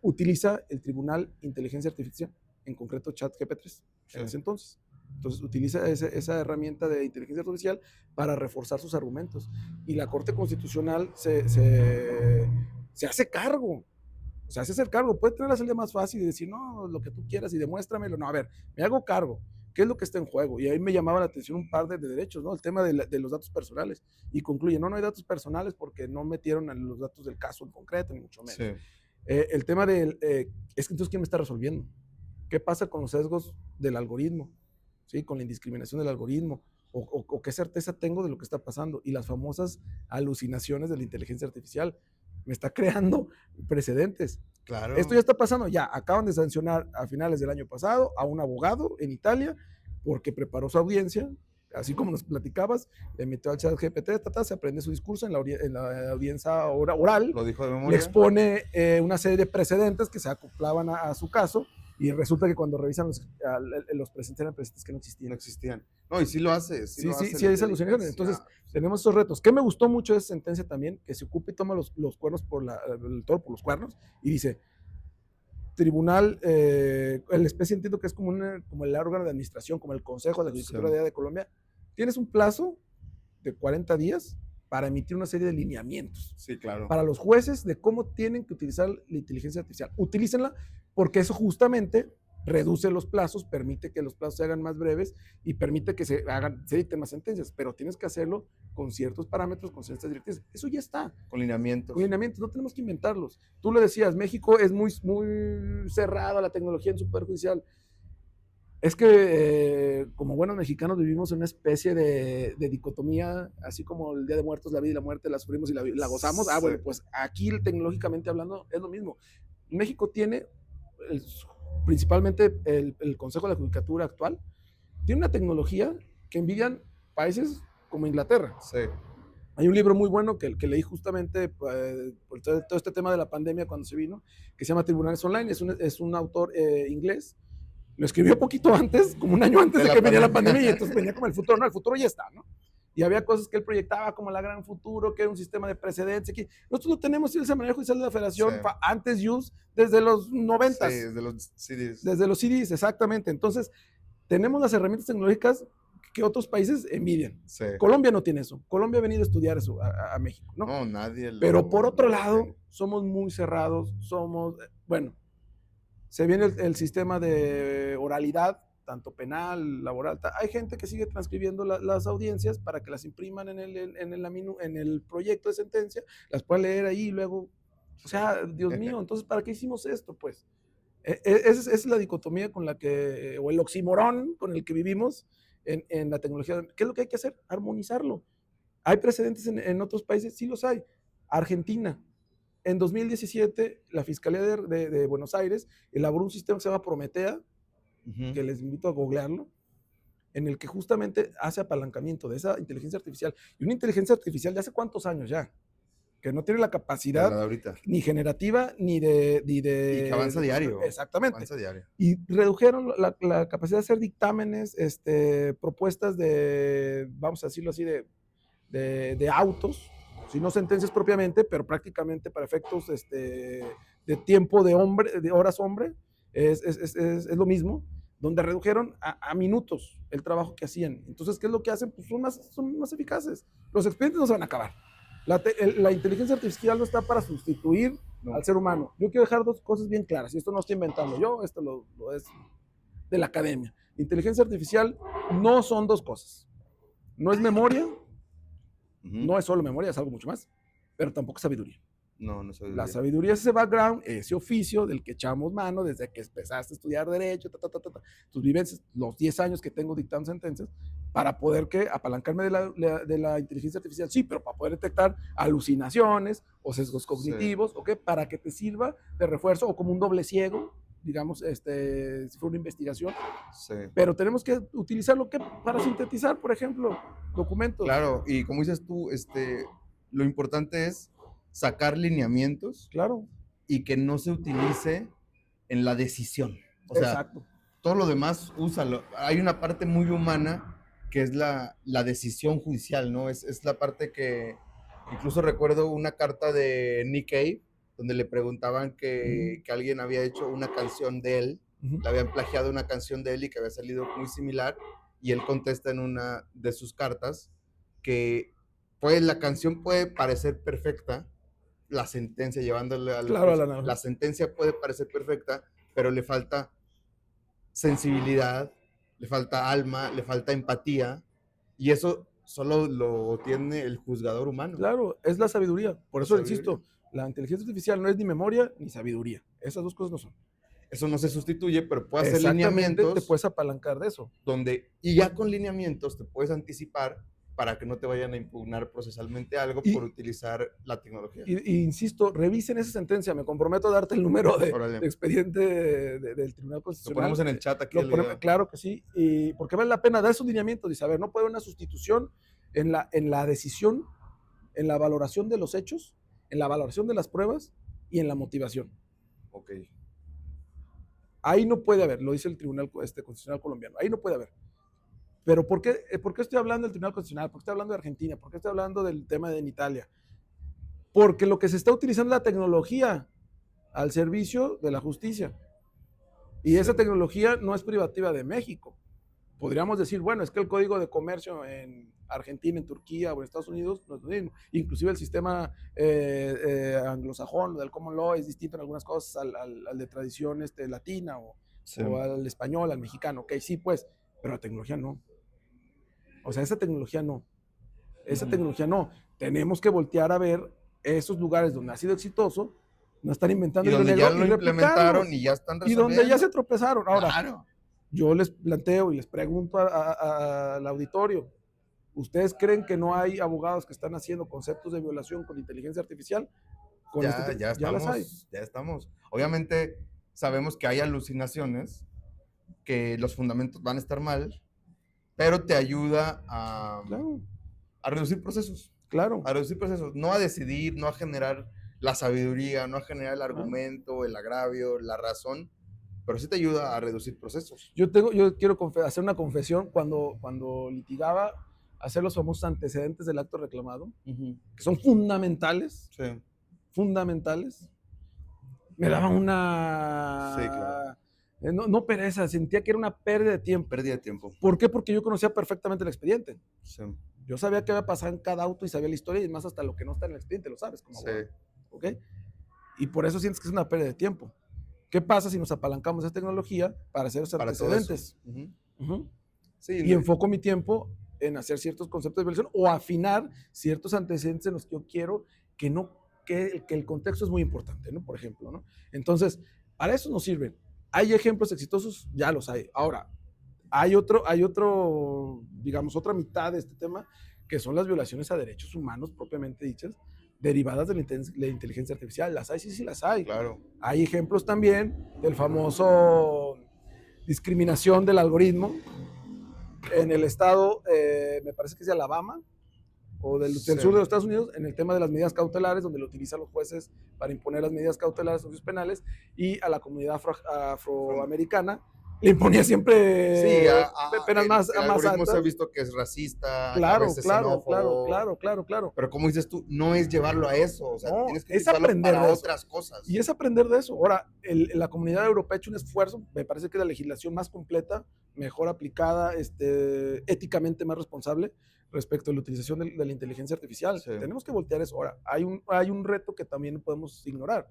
S2: utiliza el Tribunal Inteligencia Artificial, en concreto ChatGPT-3, en ese entonces. Entonces utiliza esa herramienta de inteligencia artificial para reforzar sus argumentos. Y la Corte Constitucional se hace cargo. O sea, se hace cargo. Puede tener la salida más fácil y decir, no, lo que tú quieras y demuéstramelo. No, a ver, me hago cargo. ¿Qué es lo que está en juego? Y ahí me llamaba la atención un par de derechos, ¿no? El tema de los datos personales. Y concluye, no hay datos personales porque no metieron los datos del caso en concreto, ni mucho menos. El tema es que entonces, ¿quién me está resolviendo? ¿Qué pasa con los sesgos del algoritmo? ¿Sí? Con la indiscriminación del algoritmo. O qué certeza tengo de lo que está pasando. Y las famosas alucinaciones de la inteligencia artificial. Me está creando precedentes.
S1: Claro.
S2: Esto ya está pasando. Ya acaban de sancionar a finales del año pasado a un abogado en Italia porque preparó su audiencia. Así como nos platicabas, le metió al ChatGPT, se aprende su discurso en la audiencia oral.
S1: Lo dijo de memoria.
S2: Le expone una serie de precedentes que se acoplaban a su caso. Y resulta que cuando revisan los presentes eran presentes que no existían.
S1: No existían. No, y sí lo hace.
S2: Sí, hay esa alucinación. Entonces, tenemos esos retos. ¿Qué me gustó mucho de esa sentencia también? Que se ocupa y toma los cuernos el toro por los cuernos y dice, tribunal, la especie entiendo que es como el órgano de administración, como el Consejo de la Judicatura de Colombia, tienes un plazo de 40 días para emitir una serie de lineamientos.
S1: Sí, claro.
S2: Para los jueces de cómo tienen que utilizar la inteligencia artificial. Utilícenla porque eso justamente reduce los plazos, permite que los plazos se hagan más breves y permite que se dicten más sentencias, pero tienes que hacerlo con ciertos parámetros, con ciertas directrices. Eso ya está.
S1: Con lineamientos.
S2: Con lineamientos, no tenemos que inventarlos. Tú lo decías, México es muy cerrado a la tecnología en su poder judicial. Es que como buenos mexicanos vivimos en una especie de dicotomía, así como el Día de Muertos, la vida y la muerte, la sufrimos y la gozamos. Ah, bueno, pues aquí tecnológicamente hablando es lo mismo. México tiene, principalmente el Consejo de la Judicatura actual, tiene una tecnología que envidian países como Inglaterra.
S1: Sí.
S2: Hay un libro muy bueno que leí justamente por todo este tema de la pandemia cuando se vino, que se llama Tribunales Online, es un autor inglés. Lo escribió poquito antes, como un año antes de que venía la pandemia, y entonces venía como el futuro, no, el futuro ya está, ¿no? Y había cosas que él proyectaba como la gran futuro, que era un sistema de precedentes. Que nosotros lo tenemos en el Manejo Judicial de la Federación, sí, antes use, desde los 90s.
S1: Sí, desde los CDs.
S2: Desde los CDs, exactamente. Entonces, tenemos las herramientas tecnológicas que otros países envidian. Sí. Colombia no tiene eso. Colombia ha venido a estudiar eso a México, ¿no?
S1: No, nadie.
S2: Pero por otro lado, somos muy cerrados, bueno, se viene el sistema de oralidad, tanto penal, laboral. Hay gente que sigue transcribiendo las audiencias para que las impriman en el proyecto de sentencia, las pueda leer ahí y luego, o sea, Dios mío, entonces, ¿para qué hicimos esto? Pues, esa es la dicotomía con la que, o el oxímoron con el que vivimos en la tecnología. ¿Qué es lo que hay que hacer? Armonizarlo. ¿Hay precedentes en otros países? Sí los hay. Argentina. En 2017, la Fiscalía de Buenos Aires elaboró un sistema que se llama Prometea, que les invito a googlearlo, en el que justamente hace apalancamiento de esa inteligencia artificial. Y una inteligencia artificial de hace cuántos años ya, que no tiene la capacidad ni generativa ni de...
S1: Y que avanza diario.
S2: Exactamente.
S1: Avanza diario.
S2: Y redujeron la capacidad de hacer dictámenes, propuestas de, vamos a decirlo así, de autos, si no sentencias propiamente, pero prácticamente para efectos de tiempo de horas hombre, es lo mismo, donde redujeron a minutos el trabajo que hacían. Entonces, ¿qué es lo que hacen? Pues son más eficaces. Los expedientes no se van a acabar. La inteligencia artificial no está para sustituir al ser humano. Yo quiero dejar dos cosas bien claras, y esto no estoy inventando yo, esto lo es de la academia. Inteligencia artificial no son dos cosas. No es memoria, no es solo memoria, es algo mucho más, pero tampoco es sabiduría.
S1: No es sabiduría.
S2: La sabiduría es ese background, ese oficio del que echamos mano desde que empezaste a estudiar derecho, tus vivencias, los 10 años que tengo dictando sentencias, para poder apalancarme de la inteligencia artificial, sí, pero para poder detectar alucinaciones o sesgos cognitivos, sí, ¿okay? Para que te sirva de refuerzo o como un doble ciego, digamos, si fue una investigación, sí, pero tenemos que utilizarlo para sintetizar, por ejemplo, documentos.
S1: Claro, y como dices tú, lo importante es sacar lineamientos,
S2: claro,
S1: y que no se utilice en la decisión. O sea, exacto, todo lo demás úsalo. Hay una parte muy humana que es la decisión judicial, ¿no? Es la parte que, incluso recuerdo una carta de Nick Cave, donde le preguntaban que alguien había hecho una canción de él, le habían plagiado una canción de él y que había salido muy similar, y él contesta en una de sus cartas que la canción puede parecer perfecta, la sentencia, llevándole a
S2: claro,
S1: la sentencia puede parecer perfecta, pero le falta sensibilidad, le falta alma, le falta empatía, y eso solo lo tiene el juzgador humano.
S2: Claro, es la sabiduría. Por eso insisto, la inteligencia artificial no es ni memoria ni sabiduría. Esas dos cosas no son.
S1: Eso no se sustituye, pero puede hacer lineamientos.
S2: Te puedes apalancar de eso.
S1: Y ya con lineamientos te puedes anticipar para que no te vayan a impugnar procesalmente algo por utilizar la tecnología.
S2: Y insisto, revisen esa sentencia. Me comprometo a darte el número de expediente del Tribunal Constitucional.
S1: Lo ponemos en el chat aquí.
S2: Claro que sí, y porque vale la pena dar esos lineamientos. Dice, a ver, no puede haber una sustitución en la decisión, en la valoración de los hechos, en la valoración de las pruebas y en la motivación.
S1: Ok.
S2: Ahí no puede haber, lo dice el Tribunal Constitucional colombiano, ahí no puede haber. Pero ¿por qué estoy hablando del Tribunal Constitucional? ¿Por qué estoy hablando de Argentina? ¿Por qué estoy hablando del tema de Italia? Porque lo que se está utilizando es la tecnología al servicio de la justicia. Y esa tecnología no es privativa de México. Podríamos decir, bueno, es que el código de comercio en Argentina, en Turquía o en Estados Unidos no es lo mismo. Inclusive el sistema anglosajón, del common law, es distinto en algunas cosas al de tradición latina
S1: Sí.
S2: o al español, al mexicano, ok, sí, pues, pero la tecnología no. O sea, esa tecnología no. Esa tecnología no. Tenemos que voltear a ver esos lugares donde ha sido exitoso, no estar inventando
S1: Y
S2: hilo
S1: donde ya
S2: negro y
S1: lo implementaron
S2: replicarlo.
S1: y ya están
S2: Y donde ya
S1: resolviendo.
S2: se tropezaron. Ahora,
S1: Claro.
S2: yo les planteo y les pregunto al auditorio, ¿ustedes creen que no hay abogados que están haciendo conceptos de violación con inteligencia artificial? Ya las hay.
S1: Ya estamos. Obviamente sabemos que hay alucinaciones, que los fundamentos van a estar mal, pero te ayuda
S2: Claro,
S1: a reducir procesos,
S2: claro.
S1: a reducir procesos, no a decidir, no a generar la sabiduría, no a generar el
S2: Claro.
S1: argumento, el agravio, la razón, pero sí te ayuda a reducir procesos.
S2: Yo quiero hacer una confesión cuando litigaba, hacer los famosos antecedentes del acto reclamado, que son fundamentales,
S1: Sí,
S2: fundamentales. Me daba
S1: sí, claro.
S2: una, no pereza, sentía que era una pérdida de tiempo.
S1: Pérdida de tiempo.
S2: ¿Por qué? Porque yo conocía perfectamente el expediente.
S1: Sí,
S2: Yo sabía qué había pasado en cada auto y sabía la historia y más hasta lo que no está en el expediente, lo sabes como
S1: sí,
S2: abogado. ¿Ok? Y por eso sientes que es una pérdida de tiempo. ¿Qué pasa si nos apalancamos de tecnología para hacer esos
S1: para todo eso.
S2: antecedentes?
S1: Ujú. Sí,
S2: Y enfoco mi tiempo en hacer ciertos conceptos de violación o afinar ciertos antecedentes en los que yo quiero que no, que el contexto es muy importante, ¿no? Por ejemplo, ¿no? Entonces, para eso nos sirven. ¿Hay ejemplos exitosos? Ya los hay. Ahora, hay otro, digamos, otra mitad de este tema, que son las violaciones a derechos humanos propiamente dichas, derivadas de la inteligencia artificial. ¿Las hay? Sí, sí las hay.
S1: claro.
S2: Hay ejemplos también del famoso discriminación del algoritmo en el estado, me parece que es de Alabama, o del
S1: Sí,
S2: sur de los Estados Unidos, en el tema de las medidas cautelares, donde lo utilizan los jueces para imponer las medidas cautelares a sus penales, y a la comunidad afroamericana le imponía
S1: sí,
S2: siempre penas más,
S1: el
S2: más
S1: algoritmo se ha
S2: altas.
S1: visto que es racista, a
S2: Claro,
S1: veces
S2: claro, claro,
S1: xenófobo,
S2: claro, claro, claro.
S1: pero como dices tú, no es llevarlo a eso, o sea,
S2: No,
S1: tienes que
S2: es
S1: utilizarlo
S2: aprender
S1: para
S2: de eso.
S1: otras cosas.
S2: Y es aprender de eso. Ahora, la comunidad europea ha hecho un esfuerzo, me parece que es la legislación más completa, mejor aplicada, éticamente más responsable respecto a la utilización de la inteligencia artificial.
S1: Sí.
S2: Tenemos que voltear eso. Ahora, hay un reto que también no podemos ignorar.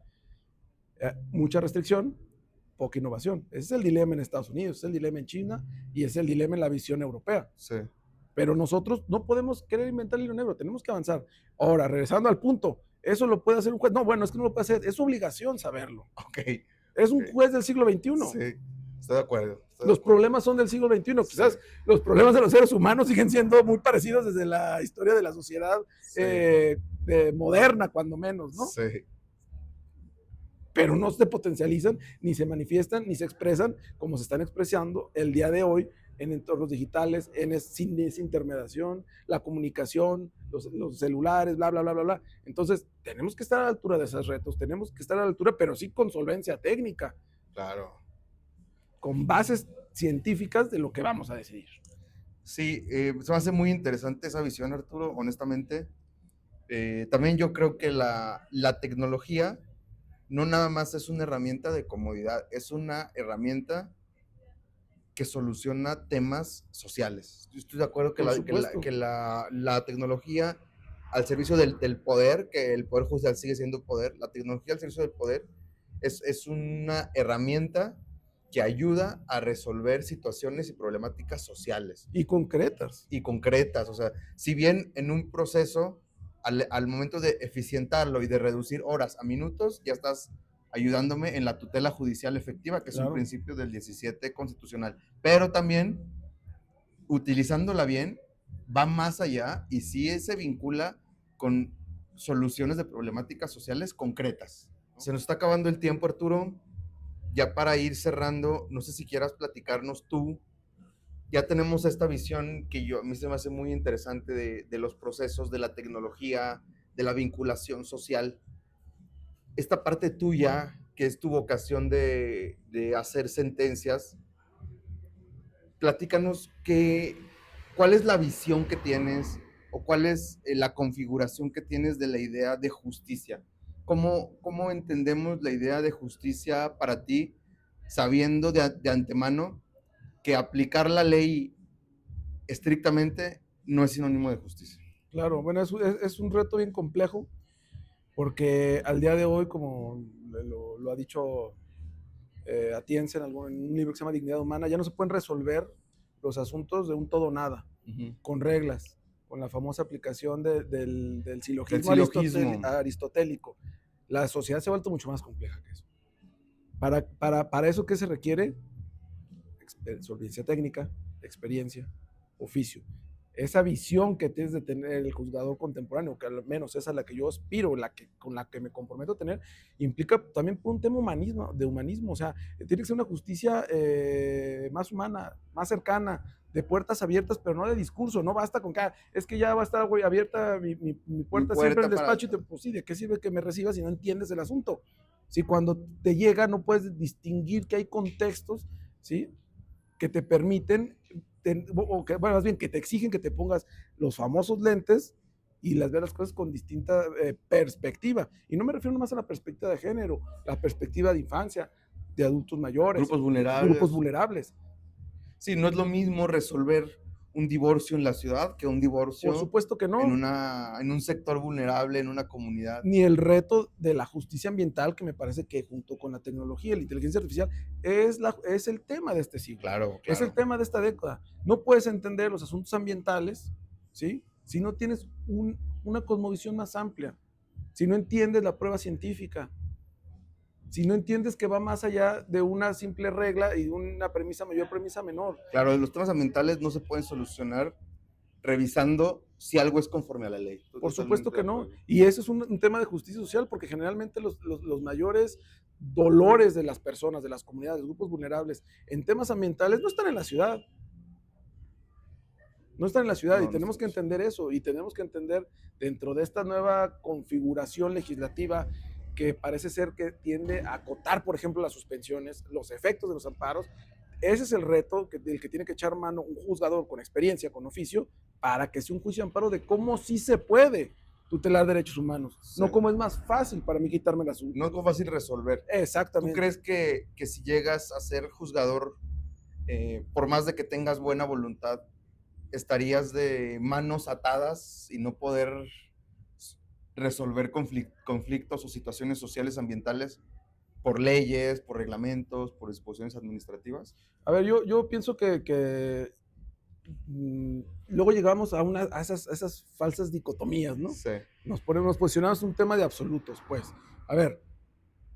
S2: Mucha restricción, poca innovación. Ese es el dilema en Estados Unidos, es el dilema en China y es el dilema en la visión europea.
S1: Sí.
S2: Pero nosotros no podemos querer inventar el hilo negro, tenemos que avanzar. Ahora, regresando al punto, ¿eso lo puede hacer un juez? No, bueno, es que no lo puede hacer, es su obligación saberlo.
S1: Ok.
S2: Es un juez del siglo XXI.
S1: Sí, estoy de acuerdo.
S2: Los problemas son del siglo XXI.
S1: Sí.
S2: Quizás los problemas de los seres humanos siguen siendo muy parecidos desde la historia de la sociedad
S1: Sí.
S2: moderna, cuando menos, ¿no?
S1: Sí.
S2: Pero no se potencializan, ni se manifiestan, ni se expresan como se están expresando el día de hoy en entornos digitales, sin desintermediación, la comunicación, los celulares, bla, bla, bla, bla, bla. Entonces, tenemos que estar a la altura de esos retos, tenemos que estar a la altura, pero sí con solvencia técnica,
S1: Claro.
S2: con bases científicas de lo que vamos a decidir.
S1: Sí, se me hace muy interesante esa visión, Arturo, honestamente. También yo creo que la tecnología no nada más es una herramienta de comodidad, es una herramienta que soluciona temas sociales. Yo estoy de acuerdo que, la tecnología al servicio del poder, que el poder judicial sigue siendo poder, la tecnología al servicio del poder es una herramienta que ayuda a resolver situaciones y problemáticas sociales.
S2: Y concretas.
S1: Y concretas, o sea, si bien en un proceso, al momento de eficientarlo y de reducir horas a minutos, ya estás ayudándome en la tutela judicial efectiva, que es un principio del 17 constitucional. Pero también, utilizándola bien, va más allá y sí se vincula con soluciones de problemáticas sociales concretas. Se nos está acabando el tiempo, Arturo. Ya para ir cerrando, no sé si quieras platicarnos tú. Ya tenemos esta visión que a mí se me hace muy interesante de los procesos, de la tecnología, de la vinculación social. Esta parte tuya, que es tu vocación de hacer sentencias, platícanos cuál es la visión que tienes o cuál es la configuración que tienes de la idea de justicia. ¿Cómo entendemos la idea de justicia para ti, sabiendo de antemano que aplicar la ley estrictamente no es sinónimo de justicia?
S2: Claro, bueno, es un reto bien complejo, porque al día de hoy, como lo ha dicho Atienza en un libro que se llama Dignidad Humana, ya no se pueden resolver los asuntos de un todo o nada, con reglas, con la famosa aplicación del silogismo, aristotélico. La sociedad se ha vuelto mucho más compleja que eso. Para eso, ¿qué se requiere? Solvencia técnica, experiencia, oficio. Esa visión que tienes de tener el juzgador contemporáneo, que al menos esa es la que yo aspiro, con la que me comprometo a tener, implica también por un tema de humanismo, o sea, tiene que ser una justicia más humana, más cercana, de puertas abiertas, pero no de discurso. No basta con que es que ya va a estar, güey, abierta mi puerta siempre en el despacho, pues sí, ¿de qué sirve que me recibas si no entiendes el asunto? Si cuando te llega no puedes distinguir que hay contextos, ¿sí?, que te permiten, bueno, más bien que te exigen que te pongas los famosos lentes y veas las cosas con distinta perspectiva. Y no me refiero nomás a la perspectiva de género, la perspectiva de infancia, de adultos mayores, grupos vulnerables.
S1: Sí, no es lo mismo resolver un divorcio en la ciudad que un divorcio,
S2: por supuesto que no,
S1: en un sector vulnerable, en una comunidad.
S2: Ni el reto de la justicia ambiental, que me parece que junto con la tecnología y la inteligencia artificial es el tema de este siglo.
S1: Claro.
S2: Es el tema de esta década. No puedes entender los asuntos ambientales, ¿sí?, si no tienes una cosmovisión más amplia, si no entiendes la prueba científica, si no entiendes que va más allá de una simple regla y de una premisa mayor, premisa menor.
S1: Claro, los temas ambientales no se pueden solucionar revisando si algo es conforme a la ley.
S2: Por supuesto que no. Y eso es un tema de justicia social, porque generalmente los mayores dolores de las personas, de las comunidades, de los grupos vulnerables en temas ambientales no están en la ciudad. No están en la ciudad, y tenemos que entender eso, y tenemos que entender dentro de esta nueva configuración legislativa que parece ser que tiende a acotar, por ejemplo, las suspensiones, los efectos de los amparos. Ese es el reto del que tiene que echar mano un juzgador con experiencia, con oficio, para que sea un juicio de amparo de cómo sí se puede tutelar derechos humanos, sí, no cómo es más fácil para mí quitarme el asunto.
S1: No es como fácil resolver.
S2: Exactamente.
S1: ¿Tú crees que si llegas a ser juzgador, por más de que tengas buena voluntad, estarías de manos atadas y no poder resolver conflictos o situaciones sociales ambientales por leyes, por reglamentos, por disposiciones administrativas?
S2: A ver, yo pienso que luego llegamos a esas falsas dicotomías, ¿no?
S1: Sí.
S2: Nos posicionamos en un tema de absolutos, pues. A ver,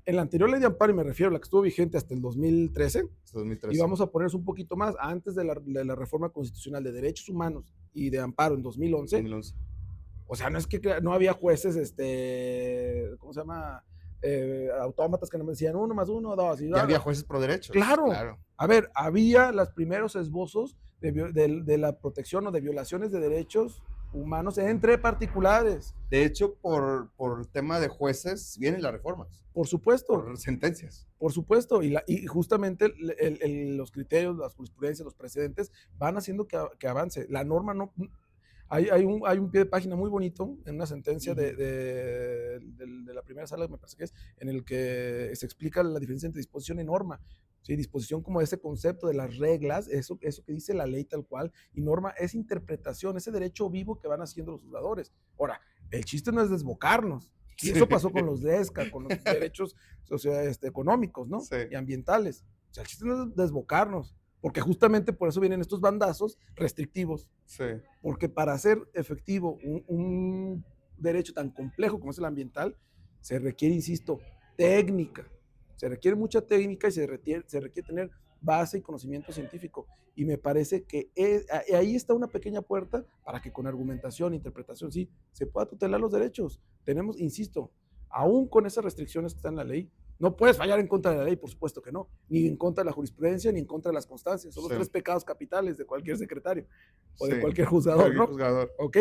S2: en la anterior ley de amparo, y me refiero a la que estuvo vigente hasta el 2013, y vamos a ponernos un poquito más, antes de la reforma constitucional de derechos humanos y de amparo en 2011. O sea, no es que no había jueces, ¿cómo se llama? Autómatas que no me decían 1 más 1, 2.
S1: Ya había jueces pro derechos.
S2: Claro. A ver, había los primeros esbozos de la protección o de violaciones de derechos humanos entre particulares.
S1: De hecho, por tema de jueces vienen las reformas.
S2: Por supuesto.
S1: Por sentencias.
S2: Por supuesto. Y justamente los criterios, las jurisprudencias, los precedentes van haciendo que avance. La norma no... Hay un pie de página muy bonito en una sentencia de la primera sala, me parece que es, en el que se explica la diferencia entre disposición y norma. ¿Sí? Disposición como ese concepto de las reglas, eso que dice la ley tal cual, y norma es interpretación, ese derecho vivo que van haciendo los juzgadores. Ahora, el chiste no es desbocarnos. Y eso pasó con los DESCA, con los derechos económicos, ¿no?
S1: Sí.
S2: Y ambientales. O sea, el chiste no es desbocarnos. Porque justamente por eso vienen estos bandazos restrictivos.
S1: Sí.
S2: Porque para hacer efectivo un derecho tan complejo como es el ambiental, se requiere, insisto, técnica. Se requiere mucha técnica y se requiere tener base y conocimiento científico. Y me parece que ahí está una pequeña puerta para que con argumentación, interpretación, sí, se pueda tutelar los derechos. Tenemos, insisto, aún con esas restricciones que están en la ley, no puedes fallar en contra de la ley, por supuesto que no, ni en contra de la jurisprudencia, ni en contra de las constancias. Son los 3 pecados capitales de cualquier secretario o de cualquier juzgador, ¿no? ¿Ok?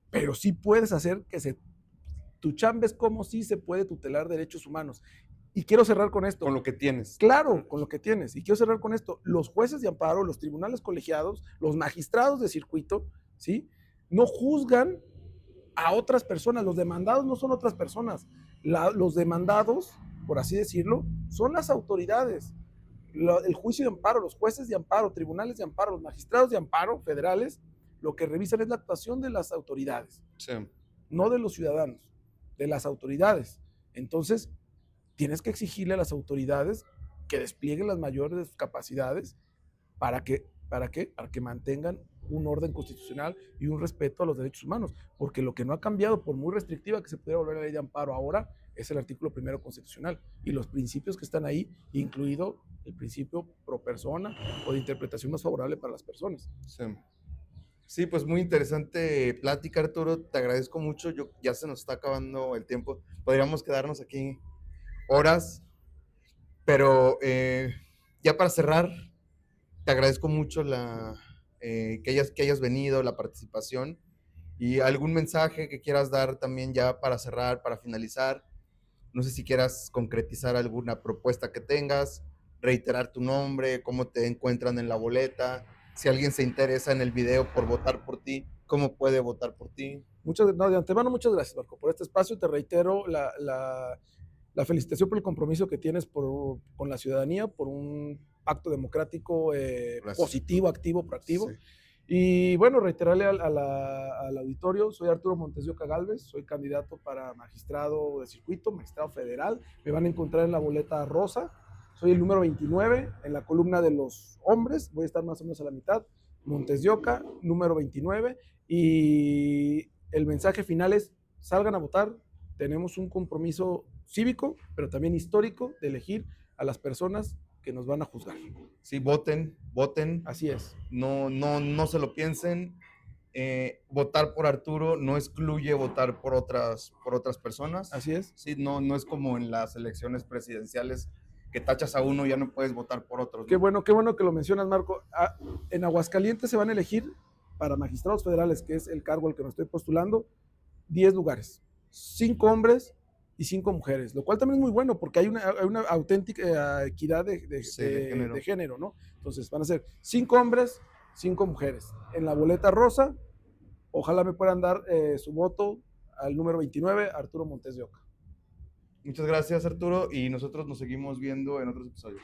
S2: Pero sí puedes hacer que tu chamba es como si se puede tutelar derechos humanos. Y quiero cerrar con esto.
S1: Con lo que tienes.
S2: Claro, con lo que tienes. Y quiero cerrar con esto. Los jueces de amparo, los tribunales colegiados, los magistrados de circuito, ¿sí?, no juzgan a otras personas. Los demandados no son otras personas. Los demandados, por así decirlo, son las autoridades. El juicio de amparo, los jueces de amparo, tribunales de amparo, los magistrados de amparo federales, lo que revisan es la actuación de las autoridades.
S1: Sí.
S2: No de los ciudadanos, de las autoridades. Entonces, tienes que exigirle a las autoridades que desplieguen las mayores capacidades. ¿Para qué? ¿Para qué? Para que mantengan un orden constitucional y un respeto a los derechos humanos, porque lo que no ha cambiado, por muy restrictiva que se pudiera volver la ley de amparo ahora, es el artículo primero constitucional y los principios que están ahí, incluido el principio pro persona o de interpretación más favorable para las personas.
S1: Sí. Sí, pues muy interesante plática, Arturo. Te agradezco mucho. Ya se nos está acabando el tiempo. Podríamos quedarnos aquí horas, pero ya para cerrar, te agradezco mucho que hayas venido, la participación y algún mensaje que quieras dar también ya para cerrar, para finalizar. No sé si quieras concretizar alguna propuesta que tengas, reiterar tu nombre, cómo te encuentran en la boleta, si alguien se interesa en el video por votar por ti, cómo puede votar por ti.
S2: No, de antemano, muchas gracias, Marco, por este espacio. Te reitero la felicitación por el compromiso que tienes con la ciudadanía, por un acto democrático positivo, activo, proactivo. Sí. Y bueno, reiterarle al auditorio, soy Arturo Montes de Oca Gálvez, soy candidato para magistrado de circuito, magistrado federal. Me van a encontrar en la boleta rosa, soy el número 29, en la columna de los hombres, voy a estar más o menos a la mitad, Montes de Oca, número 29, y el mensaje final es, salgan a votar, tenemos un compromiso cívico, pero también histórico, de elegir a las personas que nos van a juzgar.
S1: Sí, voten, voten.
S2: Así es.
S1: No se lo piensen. Votar por Arturo no excluye votar por otras personas.
S2: Así es.
S1: Sí, no es como en las elecciones presidenciales que tachas a uno y ya no puedes votar por otros, ¿no?
S2: Qué bueno que lo mencionas, Marco. En Aguascalientes se van a elegir para magistrados federales, que es el cargo al que me estoy postulando, 10 lugares, 5 hombres y 5 mujeres, lo cual también es muy bueno porque hay una auténtica equidad de género, ¿no? Entonces van a ser 5 hombres, 5 mujeres. En la boleta rosa, ojalá me puedan dar su voto al número 29, Arturo Montes de Oca.
S1: Muchas gracias, Arturo, y nosotros nos seguimos viendo en otros episodios.